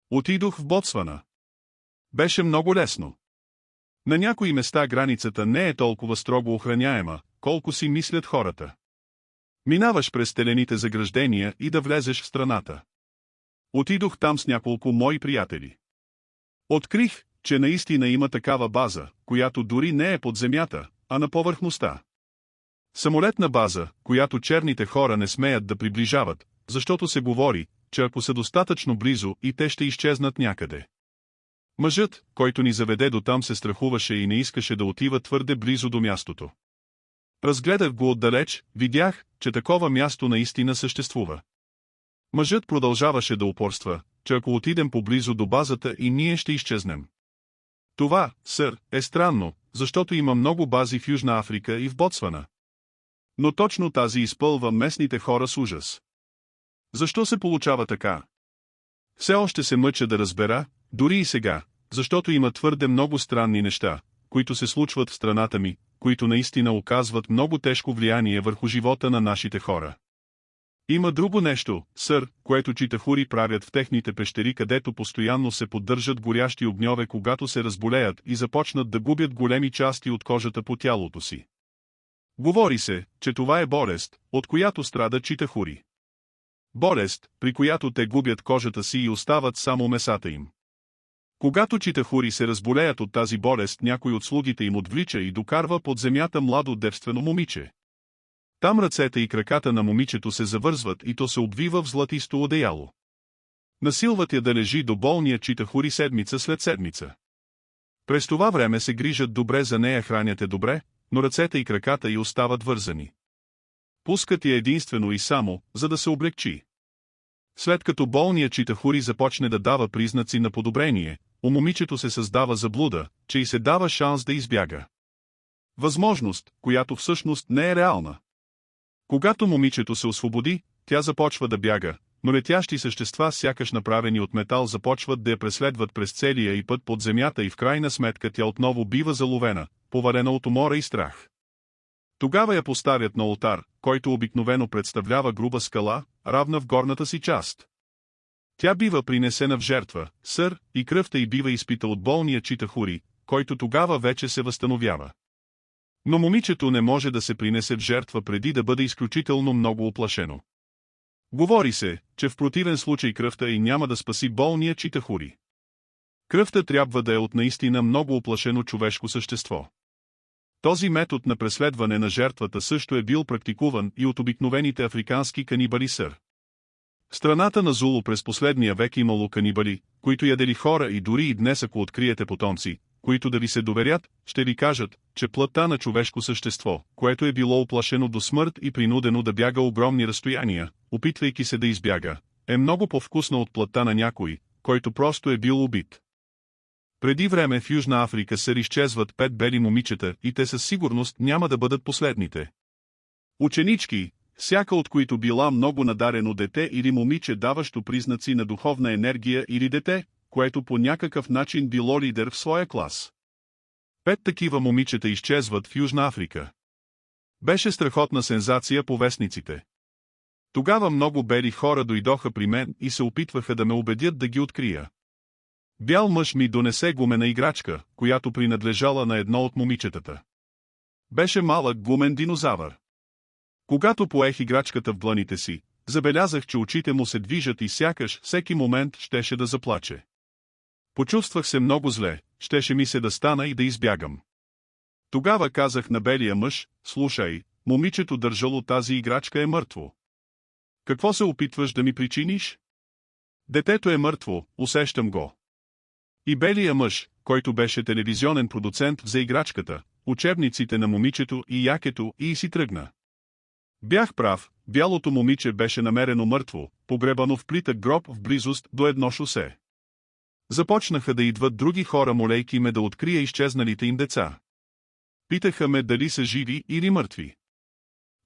Отидох в Ботсвана. Беше много лесно. На някои места границата не е толкова строго охраняема, колко си мислят хората. Минаваш през телените заграждения и да влезеш в страната. Отидох там с няколко мои приятели. Открих, че наистина има такава база, която дори не е под земята, а на повърхността. Самолетна база, която черните хора не смеят да приближават, защото се говори, че ако са достатъчно близо и те ще изчезнат някъде. Мъжът, който ни заведе до там, се страхуваше и не искаше да отива твърде близо до мястото. Разгледах го отдалеч, видях, че такова място наистина съществува. Мъжът продължаваше да упорства, че ако отидем поблизо до базата и ние ще изчезнем. Това, сър, е странно, защото има много бази в Южна Африка и в Ботсвана. Но точно тази изпълва местните хора с ужас. Защо се получава така? Все още се мъча да разбера, дори и сега, защото има твърде много странни неща, които се случват в страната ми, които наистина оказват много тежко влияние върху живота на нашите хора. Има друго нещо, сър, което читахури правят в техните пещери, където постоянно се поддържат горящи огньове, когато се разболеят и започнат да губят големи части от кожата по тялото си. Говори се, че това е болест, от която страда читахури. Болест, при която те губят кожата си и остават само месата им. Когато читахури се разболеят от тази болест, някой от слугите им отвлича и докарва под земята младо девствено момиче. Там ръцете и краката на момичето се завързват и то се обвива в златисто одеяло. Насилват я да лежи до болния читахури седмица след седмица. През това време се грижат добре за нея, хранят я добре, но ръцете и краката й остават вързани. Пускат я единствено и само, за да се облегчи. След като болният читахури започне да дава признаци на подобрение, у момичето се създава заблуда, че й се дава шанс да избяга. Възможност, която всъщност не е реална. Когато момичето се освободи, тя започва да бяга, но летящи същества, сякаш направени от метал, започват да я преследват през целия и път под земята и в крайна сметка тя отново бива заловена, повалена от умора и страх. Тогава я поставят на олтар, който обикновено представлява груба скала, равна в горната си част. Тя бива принесена в жертва, сър, и кръвта й бива изпита от болния читахури, който тогава вече се възстановява. Но момичето не може да се принесе в жертва преди да бъде изключително много уплашено. Говори се, че в противен случай кръвта й няма да спаси болния читахури. Кръвта трябва да е от наистина много уплашено човешко същество. Този метод на преследване на жертвата също е бил практикуван и от обикновените африкански канибали, сър. В страната на Зулу през последния век имало канибали, които ядели хора, и дори и днес, ако откриете потомци, които да ви се доверят, ще ви кажат, че плътта на човешко същество, което е било уплашено до смърт и принудено да бяга огромни разстояния, опитвайки се да избяга, е много по-вкусна от плътта на някой, който просто е бил убит. Преди време в Южна Африка сър изчезват 5 бели момичета и те със сигурност няма да бъдат последните. Ученички, всяка от които била много надарено дете или момиче, даващо признаци на духовна енергия, или дете, което по някакъв начин било лидер в своя клас. 5 такива момичета изчезват в Южна Африка. Беше страхотна сензация по вестниците. Тогава много бели хора дойдоха при мен и се опитваха да ме убедят да ги открия. Бял мъж ми донесе гумена играчка, която принадлежала на едно от момичетата. Беше малък гумен динозавър. Когато поех играчката в дланите си, забелязах, че очите му се движат и сякаш всеки момент щеше да заплаче. Почувствах се много зле, щеше ми се да стана и да избягам. Тогава казах на белия мъж: слушай, момичето държало тази играчка е мъртво. Какво се опитваш да ми причиниш? Детето е мъртво, усещам го. И белия мъж, който беше телевизионен продуцент, взе играчката, учебниците на момичето и якето и си тръгна. Бях прав, бялото момиче беше намерено мъртво, погребано в плитък гроб в близост до едно шосе. Започнаха да идват други хора, молейки ме да открия изчезналите им деца. Питаха ме дали са живи или мъртви.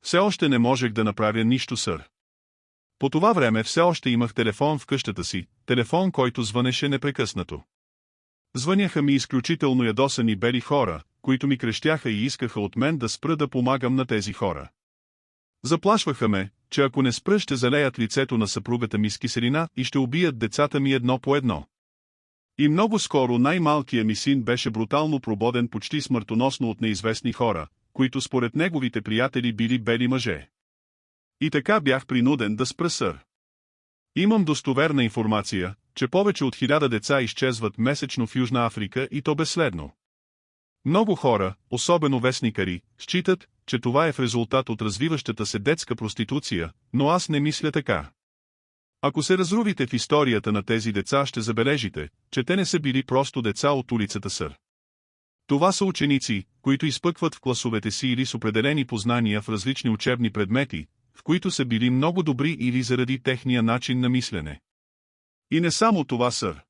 Все още не можех да направя нищо, сър. По това време все още имах телефон в къщата си, телефон, който звънеше непрекъснато. Звъняха ми изключително ядосани бели хора, които ми крещяха и искаха от мен да спра да помагам на тези хора. Заплашваха ме, че ако не спра, ще залеят лицето на съпругата ми с киселина и ще убият децата ми едно по едно. И много скоро най-малкият ми син беше брутално прободен почти смъртоносно от неизвестни хора, които според неговите приятели били бели мъже. И така бях принуден да спра, сър. Имам достоверна информация, че повече от 1000 деца изчезват месечно в Южна Африка и то безследно. Много хора, особено вестникари, считат, че това е в резултат от развиващата се детска проституция, но аз не мисля така. Ако се разрувите в историята на тези деца, ще забележите, че те не са били просто деца от улицата, сър. Това са ученици, които изпъкват в класовете си или с определени познания в различни учебни предмети, в които са били много добри или заради техния начин на мислене. И не само това, сър.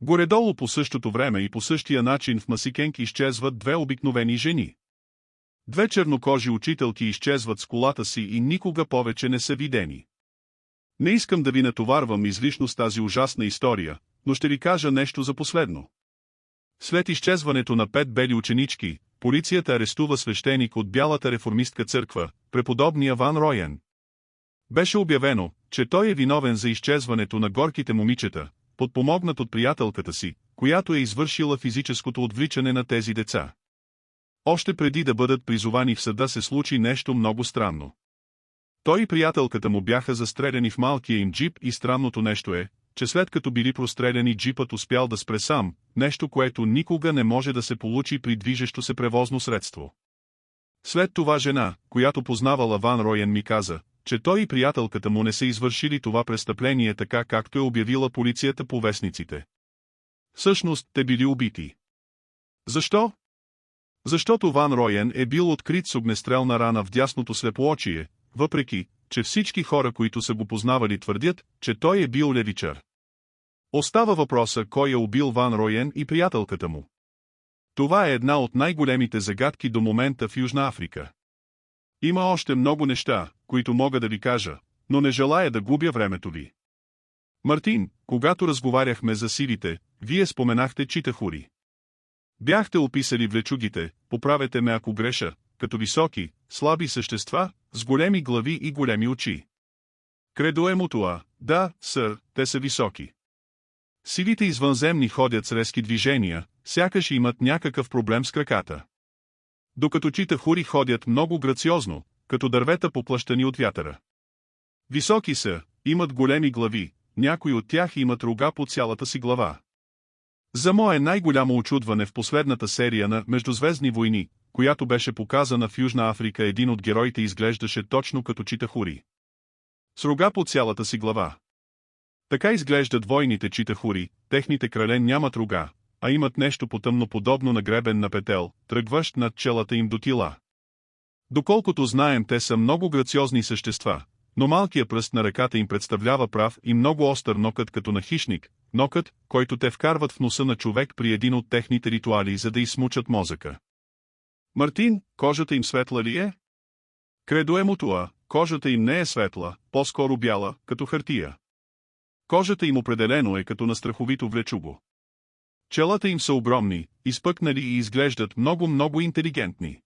Горе-долу по същото време и по същия начин в Масикенки изчезват две обикновени жени. Две чернокожи учителки изчезват с колата си и никога повече не са видени. Не искам да ви натоварвам излишно с тази ужасна история, но ще ви кажа нещо за последно. След изчезването на 5 бели ученички, полицията арестува свещеник от Бялата реформистка църква, преподобния Ван Роен. Беше обявено, че той е виновен за изчезването на горките момичета, подпомогнат от приятелката си, която е извършила физическото отвличане на тези деца. Още преди да бъдат призовани в съда се случи нещо много странно. Той и приятелката му бяха застреляни в малкия им джип и странното нещо е, че след като били простреляни, джипът успял да спре сам, нещо, което никога не може да се получи при движещо се превозно средство. След това жена, която познавала Ван Роен, ми каза, че той и приятелката му не са извършили това престъпление така, както е обявила полицията по вестниците. Всъщност, те били убити. Защо? Защото Ван Роен е бил открит с огнестрелна рана в дясното слепоочие, въпреки, че всички хора, които са го познавали, твърдят, че той е бил левичар. Остава въпроса кой е убил Ван Роен и приятелката му. Това е една от най-големите загадки до момента в Южна Африка. Има още много неща, които мога да ви кажа, но не желая да губя времето ви. Мартин, когато разговаряхме за силите, вие споменахте читахури. Бяхте описали влечугите, поправете ме ако греша, като високи, слаби същества, с големи глави и големи очи. Кредо е мутуа, да, сър, те са високи. Силите извънземни ходят с резки движения, сякаш имат някакъв проблем с краката. Докато читахури ходят много грациозно, като дървета поплащани от вятъра. Високи са, имат големи глави, някои от тях имат рога по цялата си глава. За мое най-голямо очудване в последната серия на Междузвездни войни, която беше показана в Южна Африка, един от героите изглеждаше точно като читахури. С рога по цялата си глава. Така изглеждат войните читахури, техните крале нямат рога, а имат нещо потъмно подобно на гребен на петел, тръгващ над челата им до тила. Доколкото знаем, те са много грациозни същества, но малкият пръст на ръката им представлява прав и много остър нокът като на хищник, нокът, който те вкарват в носа на човек при един от техните ритуали, за да изсмучат мозъка. Мартин, кожата им светла ли е? Кредо е мутуа, кожата им не е светла, по-скоро бяла, като хартия. Кожата им определено е като на страховито влечуго. Челата им са огромни, изпъкнали и изглеждат много интелигентни.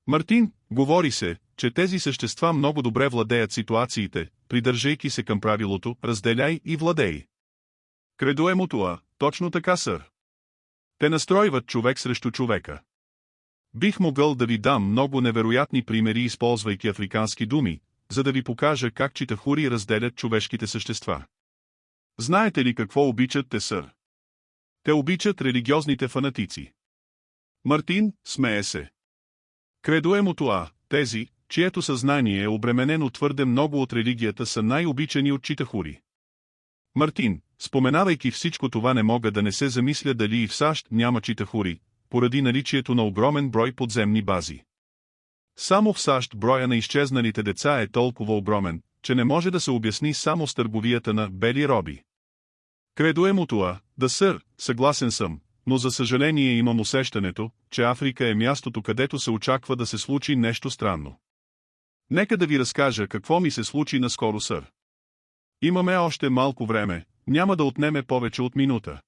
Мартин, говори се, че тези същества много добре владеят ситуациите, придържайки се към правилото «разделяй и владей». Кредо е мутуа, точно така, сър. Те настройват човек срещу човека. Бих могъл да ви дам много невероятни примери, използвайки африкански думи, за да ви покажа как читахури разделят човешките същества. Знаете ли какво обичат те, сър? Те обичат религиозните фанатици. Мартин, смее се. Кредо е мутуа, тези, чието съзнание е обременено твърде много от религията, са най-обичани от читахури. Мартин, споменавайки всичко това, не мога да не се замисля дали и в САЩ няма читахури, поради наличието на огромен брой подземни бази. Само в САЩ броя на изчезналите деца е толкова огромен, че не може да се обясни само с търговията на бели роби. Кредо е мутуа, да, сър, съгласен съм, но за съжаление имам усещането, че Африка е мястото, където се очаква да се случи нещо странно. Нека да ви разкажа какво ми се случи наскоро, сър. Имаме още малко време, няма да отнеме повече от минута.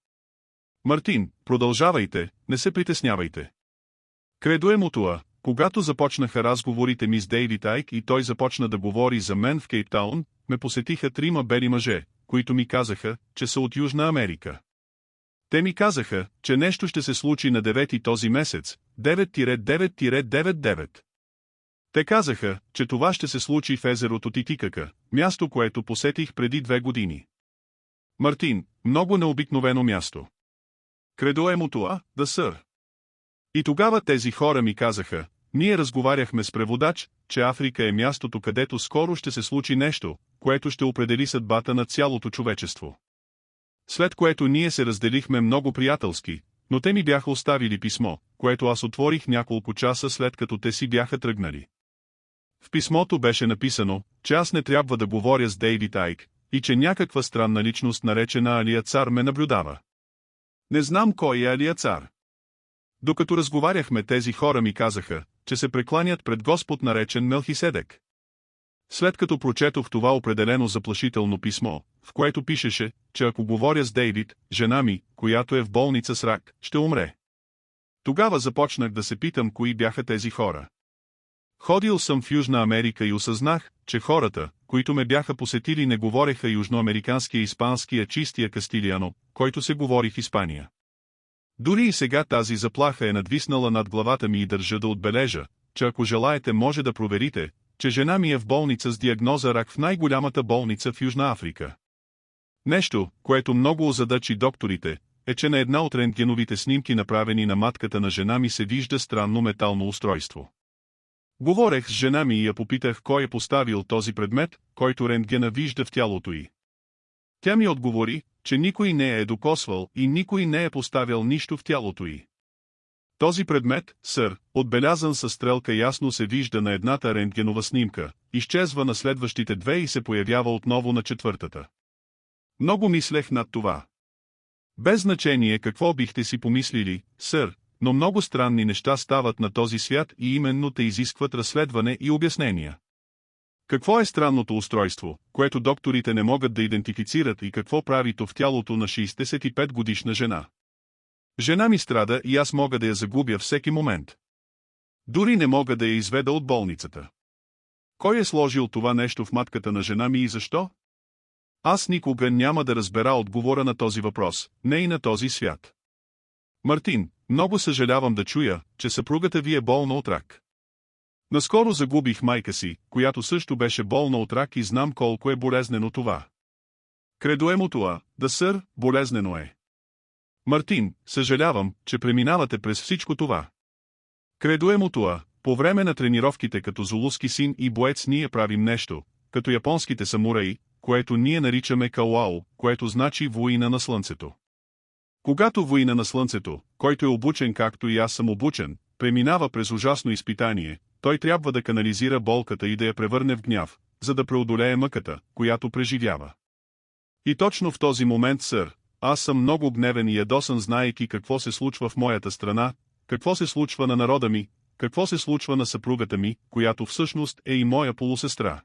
Мартин, продължавайте, не се притеснявайте. Кредо е мутуа, Когато започнаха разговорите ми с Дейвид Айк и той започна да говори за мен в Кейптаун, ме посетиха трима бели мъже, които ми казаха, че са от Южна Америка. Те ми казаха, че нещо ще се случи на 9 този месец, 9-9-99. Те казаха, че това ще се случи в езерото Титикака, място, което посетих преди 2 години. Мартин, много необикновено място. Кредо е му това, да сър. И тогава тези хора ми казаха, ние разговаряхме с преводач, че Африка е мястото, където скоро ще се случи нещо, което ще определи съдбата на цялото човечество. След което ние се разделихме много приятелски, но те ми бяха оставили писмо, което аз отворих няколко часа след като те си бяха тръгнали. В писмото беше написано, че аз не трябва да говоря с Дейвид Айк, и че някаква странна личност наречена Алия Цар ме наблюдава. Не знам кой е Алия Цар. Докато разговаряхме, тези хора ми казаха, че се прекланят пред Господ наречен Мелхиседек. След като прочетох това определено заплашително писмо, в което пишеше, че ако говоря с Дейвид, жена ми, която е в болница с рак, ще умре. Тогава започнах да се питам кои бяха тези хора. Ходил съм в Южна Америка и осъзнах, че хората, които ме бяха посетили, не говореха южноамериканския испански, а чистия кастилиано, който се говори в Испания. Дори и сега тази заплаха е надвиснала над главата ми и държа да отбележа, че ако желаете може да проверите, че жена ми е в болница с диагноза рак в най-голямата болница в Южна Африка. Нещо, което много озадачи докторите, е, че на една от рентгеновите снимки, направени на матката на жена ми, се вижда странно метално устройство. Говорех с жена ми и я попитах кой е поставил този предмет, който рентгена вижда в тялото й. Тя ми отговори, че никой не е докосвал и никой не е поставял нищо в тялото й. Този предмет, сър, отбелязан със стрелка, ясно се вижда на едната рентгенова снимка, изчезва на следващите 2 и се появява отново на 4-та. Много мислех над това. Без значение какво бихте си помислили, сър, но много странни неща стават на този свят и именно те изискват разследване и обяснения. Какво е странното устройство, което докторите не могат да идентифицират, и какво прави то в тялото на 65-годишна жена? Жена ми страда и аз мога да я загубя всеки момент. Дори не мога да я изведа от болницата. Кой е сложил това нещо в матката на жена ми и защо? Аз никога няма да разбера отговора на този въпрос, не и на този свят. Мартин, много съжалявам да чуя, че съпругата ви е болна от рак. Наскоро загубих майка си, която също беше болна от рак, и знам колко е болезнено това. Кредо е му това, да сър, болезнено е. Мартин, съжалявам, че преминавате през всичко това. Кредо е му това, по време на тренировките като зулуски син и боец ние правим нещо, като японските самураи, което ние наричаме кауао, което значи воина на слънцето. Когато воина на слънцето, който е обучен както и аз съм обучен, преминава през ужасно изпитание, той трябва да канализира болката и да я превърне в гняв, за да преодолее мъката, която преживява. И точно в този момент, сър, аз съм много гневен и ядосан, знаейки какво се случва в моята страна, какво се случва на народа ми, какво се случва на съпругата ми, която всъщност е и моя полусестра.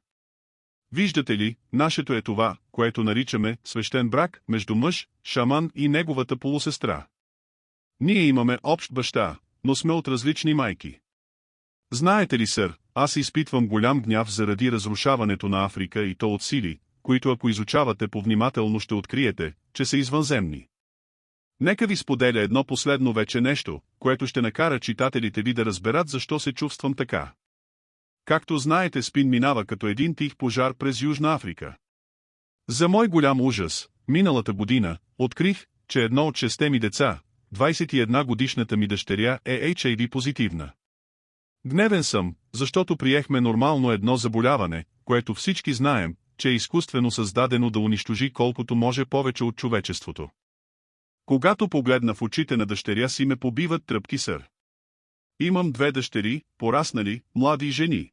Виждате ли, нашето е това, което наричаме свещен брак между мъж, шаман и неговата полусестра. Ние имаме общ баща, но сме от различни майки. Знаете ли, сър, аз изпитвам голям гняв заради разрушаването на Африка, и то от сили, които ако изучавате повнимателно ще откриете, че са извънземни. Нека ви споделя едно последно вече нещо, което ще накара читателите ви да разберат защо се чувствам така. Както знаете, Спин минава като един тих пожар през Южна Африка. За мой голям ужас, миналата година, открих, че едно от 6 ми деца, 21-годишната ми дъщеря, е HIV позитивна. Гневен съм, защото приехме нормално едно заболяване, което всички знаем, че е изкуствено създадено да унищожи колкото може повече от човечеството. Когато погледна в очите на дъщеря си, ме побиват тръпки, сър. Имам 2 дъщери, пораснали, млади жени.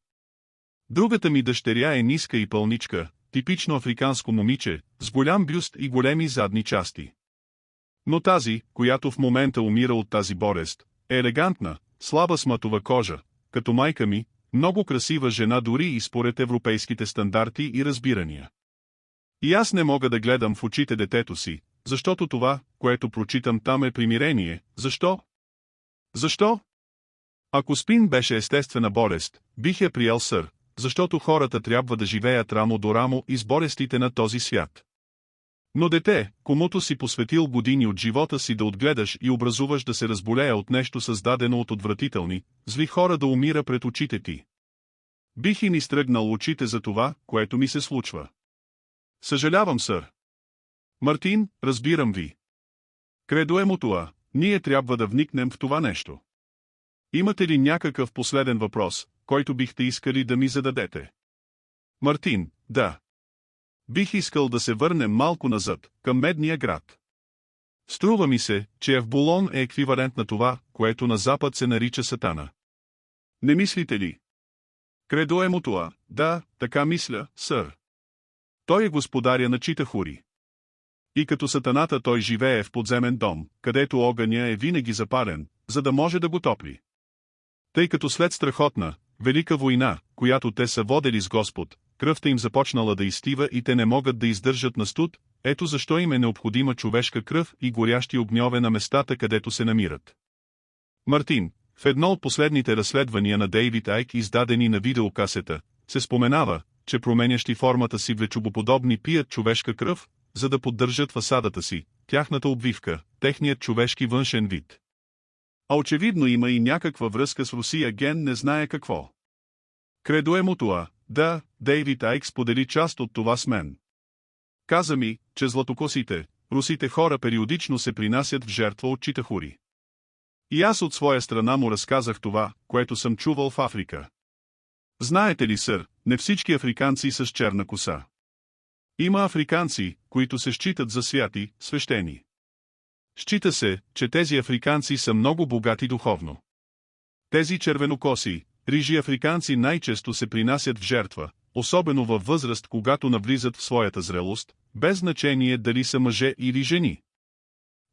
Другата ми дъщеря е ниска и пълничка, типично африканско момиче, с голям бюст и големи задни части. Но тази, която в момента умира от тази болест, е елегантна, слаба с матова кожа, като майка ми, много красива жена дори и според европейските стандарти и разбирания. И аз не мога да гледам в очите детето си, защото това, което прочитам там, е примирение. Защо? Защо? Ако спин беше естествена болест, бих я приел, сър, защото хората трябва да живеят рамо до рамо и с болестите на този свят. Но дете, комуто си посветил години от живота си да отгледаш и образуваш да се разболее от нещо създадено от отвратителни, зли хора да умира пред очите ти. Бих им изтръгнал очите за това, което ми се случва. Съжалявам, сър. Мартин, разбирам ви. Кредо Емотуа, ние трябва да вникнем в това нещо. Имате ли някакъв последен въпрос, който бихте искали да ми зададете? Мартин, да. Бих искал да се върнем малко назад, към Медния град. Струва ми се, че Евбулон е еквивалент на това, което на запад се нарича Сатана. Не мислите ли? Кредо Емотуа, да, така мисля, сър. Той е господаря на Читахури. И като сатаната той живее в подземен дом, където огъня е винаги запален, за да може да го топли. Тъй като след страхотна, велика война, която те са водели с Господ, кръвта им започнала да изстива и те не могат да издържат на студ, ето защо им е необходима човешка кръв и горящи огньове на местата, където се намират. Мартин, в едно от последните разследвания на Дейвид Айк, издадени на видеокасета, се споменава, че променящи формата си влечобоподобни пият човешка кръв, за да поддържат фасадата си, тяхната обвивка, техният човешки външен вид. А очевидно има и някаква връзка с Русия, ген не знае какво. Кредо Емотуа, да, Дейвид Айк сподели част от това с мен. Каза ми, че златокосите, русите хора периодично се принасят в жертва от Читахури. И аз от своя страна му разказах това, което съм чувал в Африка. Знаете ли, сър, не всички африканци са с черна коса. Има африканци, които се считат за святи, свещени. Счита се, че тези африканци са много богати духовно. Тези червенокоси, рижи африканци най-често се принасят в жертва, особено във възраст, когато навлизат в своята зрелост, без значение дали са мъже или жени.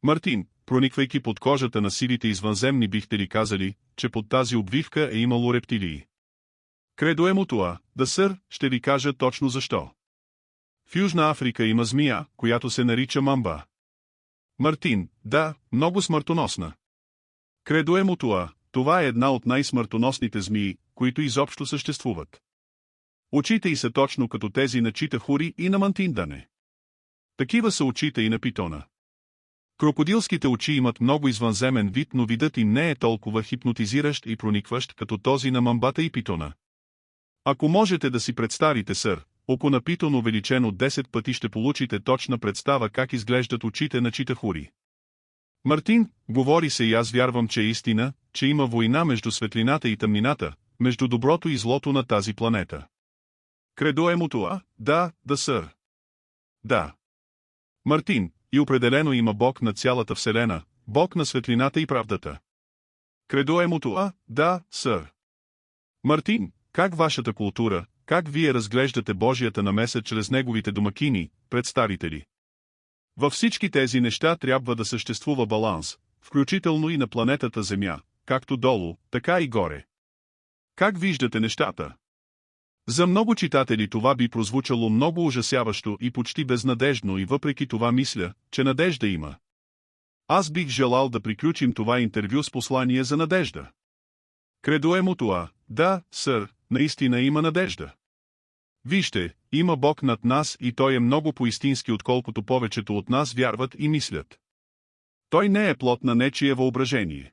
Мартин, прониквайки под кожата на силите извънземни, бихте ли казали, че под тази обвивка е имало рептилии? Кредо Емотуа, да, сър, ще ви кажа точно защо. В Южна Африка има змия, която се нарича мамба. Мартин, да, много смъртоносна. Кредо Емотуа, това е една от най-смъртоносните змии, които изобщо съществуват. Очите й са точно като тези на Читахури и на Мантиндане. Такива са очите и на питона. Крокодилските очи имат много извънземен вид, но видът им не е толкова хипнотизиращ и проникващ, като този на мамбата и питона. Ако можете да си представите, сър, око на питон увеличено 10 пъти, ще получите точна представа как изглеждат очите на Читахури. Мартин, говори се и аз вярвам, че е истина, че има война между светлината и тъмнината, между доброто и злото на тази планета. Кредо Емотуа, да, да, сър. Да. Мартин, и определено има Бог на цялата Вселена, Бог на светлината и правдата. Кредо Емотуа, да, сър. Мартин, как вашата култура, как вие разглеждате Божията намеса чрез неговите домакини, представители? Във всички тези неща трябва да съществува баланс, включително и на планетата Земя, както долу, така и горе. Как виждате нещата? За много читатели това би прозвучало много ужасяващо и почти безнадежно, и въпреки това мисля, че надежда има. Аз бих желал да приключим това интервю с послание за надежда. Кредо Емотуа, да, сър, наистина има надежда. Вижте, има Бог над нас и Той е много поистински, отколкото повечето от нас вярват и мислят. Той не е плод на нечие въображение.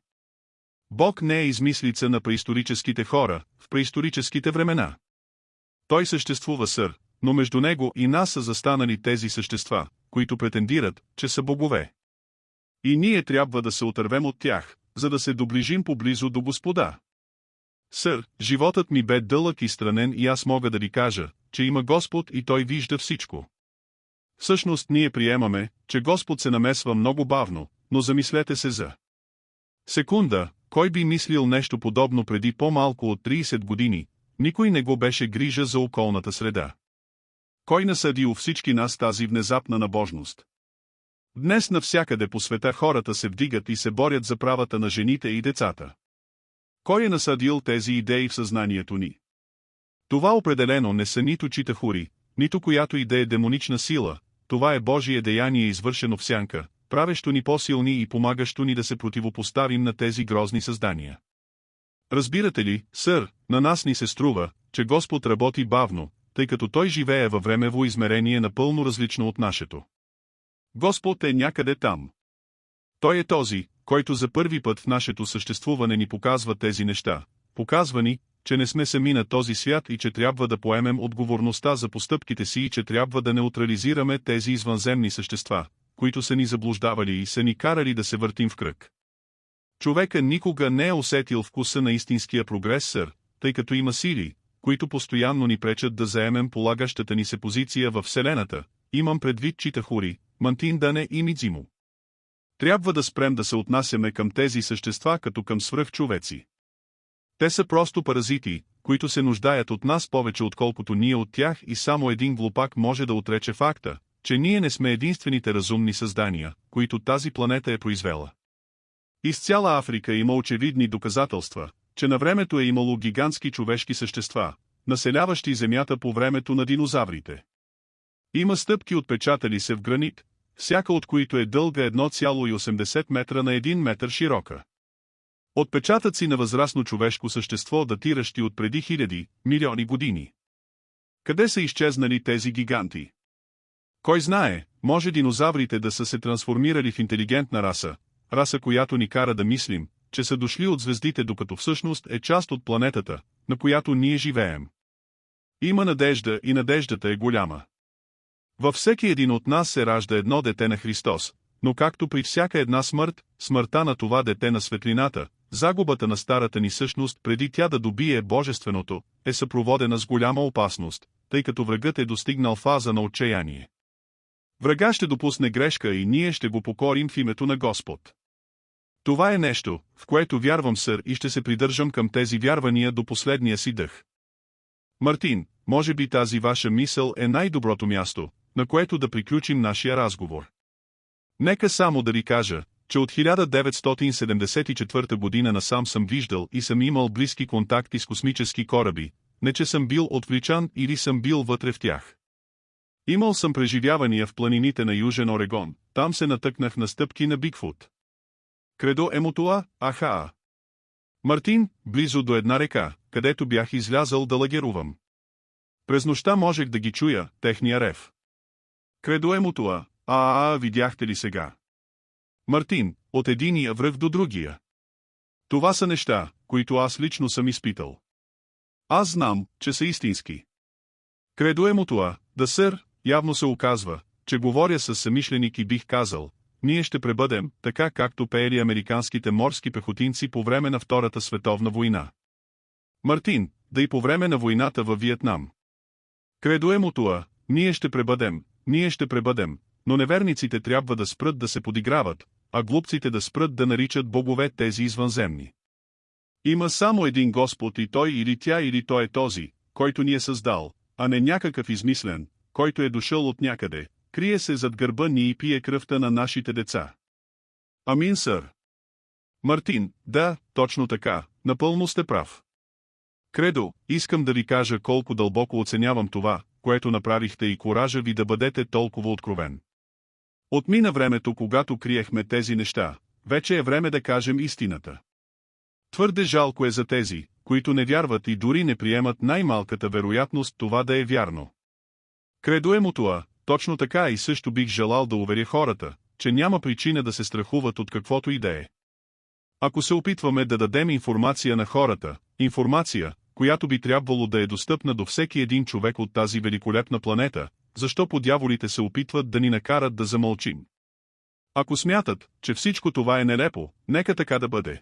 Бог не е измислица на преисторическите хора, в преисторическите времена. Той съществува, сър, но между него и нас са застанали тези същества, които претендират, че са богове. И ние трябва да се отървем от тях, за да се доближим поблизо до Господа. Сър, животът ми бе дълъг и странен и аз мога да ви кажа, че има Господ и Той вижда всичко. Всъщност ние приемаме, че Господ се намесва много бавно, но замислете се за секунда, кой би мислил нещо подобно преди по-малко от 30 години, никой не го беше грижа за околната среда. Кой насъди у всички нас тази внезапна набожност? Днес навсякъде по света хората се вдигат и се борят за правата на жените и децата. Кой е насадил тези идеи в съзнанието ни? Това определено не са нито Читахури, нито която и да е демонична сила, това е Божие деяние, извършено в сянка, правещо ни по-силни и помагащо ни да се противопоставим на тези грозни създания. Разбирате ли, сър, на нас ни се струва, че Господ работи бавно, тъй като Той живее във времево измерение напълно различно от нашето. Господ е някъде там. Той е този, който за първи път в нашето съществуване ни показва тези неща. Показва ни, че не сме сами на този свят и че трябва да поемем отговорността за постъпките си и че трябва да неутрализираме тези извънземни същества, които са ни заблуждавали и са ни карали да се въртим в кръг. Човека никога не е усетил вкуса на истинския прогрес, сър, тъй като има сили, които постоянно ни пречат да заемем полагащата ни се позиция във Вселената. Имам предвид Читахури, Мантин Дане и Мидзимо. Трябва да спрем да се отнасяме към тези същества като към свръхчовеци. Те са просто паразити, които се нуждаят от нас повече отколкото ние от тях и само един глупак може да отрече факта, че ние не сме единствените разумни създания, които тази планета е произвела. Из цяла Африка има очевидни доказателства, че на времето е имало гигантски човешки същества, населяващи Земята по времето на динозаврите. Има стъпки отпечатали се в гранит, всяка от които е дълга 1,80 метра на 1 метър широка. Отпечатъци на възрастно човешко същество, датиращи от преди хиляди, милиони години. Къде са изчезнали тези гиганти? Кой знае, може динозаврите да са се трансформирали в интелигентна раса, раса, която ни кара да мислим, че са дошли от звездите, докато всъщност е част от планетата, на която ние живеем. Има надежда и надеждата е голяма. Във всеки един от нас се ражда едно дете на Христос, но както при всяка една смърт, смъртта на това дете на светлината, загубата на старата ни същност преди тя да добие божественото, е съпроводена с голяма опасност, тъй като врагът е достигнал фаза на отчаяние. Врага ще допусне грешка и ние ще го покорим в името на Господ. Това е нещо, в което вярвам, сър, и ще се придържам към тези вярвания до последния си дъх. Мартин, може би тази ваша мисъл е най-доброто място, на което да приключим нашия разговор. Нека само да ви кажа, че от 1974 година насам съм виждал и съм имал близки контакти с космически кораби, не че съм бил отвличан или съм бил вътре в тях. Имал съм преживявания в планините на Южен Орегон, там се натъкнах на стъпки на Бигфут. Кредо Емотуа, Ахаа. Мартин, близо до една река, където бях излязъл да лагерувам. През нощта можех да ги чуя, техния рев. Кредо Емотуа, видяхте ли сега? Мартин, от единия връх до другия. Това са неща, които аз лично съм изпитал. Аз знам, че са истински. Кредо Емотуа, да, сър, явно се оказва, че говоря с съмишленик и бих казал, ние ще пребъдем, така както пеели американските морски пехотинци по време на Втората световна война. Мартин, да и по време на войната във Виетнам. Кредо Емотуа, ние ще пребъдем, но неверниците трябва да спрат да се подиграват, а глупците да спрат да наричат богове тези извънземни. Има само един Господ и той или тя или той е този, който ни е създал, а не някакъв измислен, който е дошъл от някъде, крие се зад гърба ни и пие кръвта на нашите деца. Амин, сър. Мартин, да, точно така, напълно сте прав. Кредо, искам да ви кажа колко дълбоко оценявам това, което направихте и коража ви да бъдете толкова откровен. Отмина времето, когато криехме тези неща, вече е време да кажем истината. Твърде жалко е за тези, които не вярват и дори не приемат най-малката вероятност това да е вярно. Кредо Емотуа, точно така и също бих желал да уверя хората, че няма причина да се страхуват от каквото и да е. Ако се опитваме да дадем информация на хората, информация, която би трябвало да е достъпна до всеки един човек от тази великолепна планета, защо подяволите се опитват да ни накарат да замълчим? Ако смятат, че всичко това е нелепо, нека така да бъде.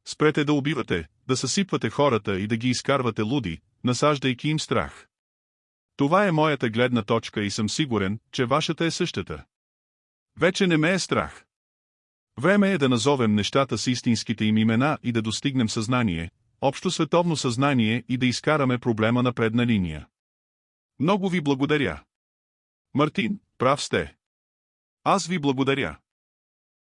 Спрете да убивате, да съсипвате хората и да ги изкарвате луди, насаждайки им страх. Това е моята гледна точка и съм сигурен, че вашата е същата. Вече не ме е страх. Време е да назовем нещата с истинските им имена и да достигнем съзнание, общо световно съзнание и да изкараме проблема на предна линия. Много ви благодаря. Мартин, прав сте. Аз ви благодаря.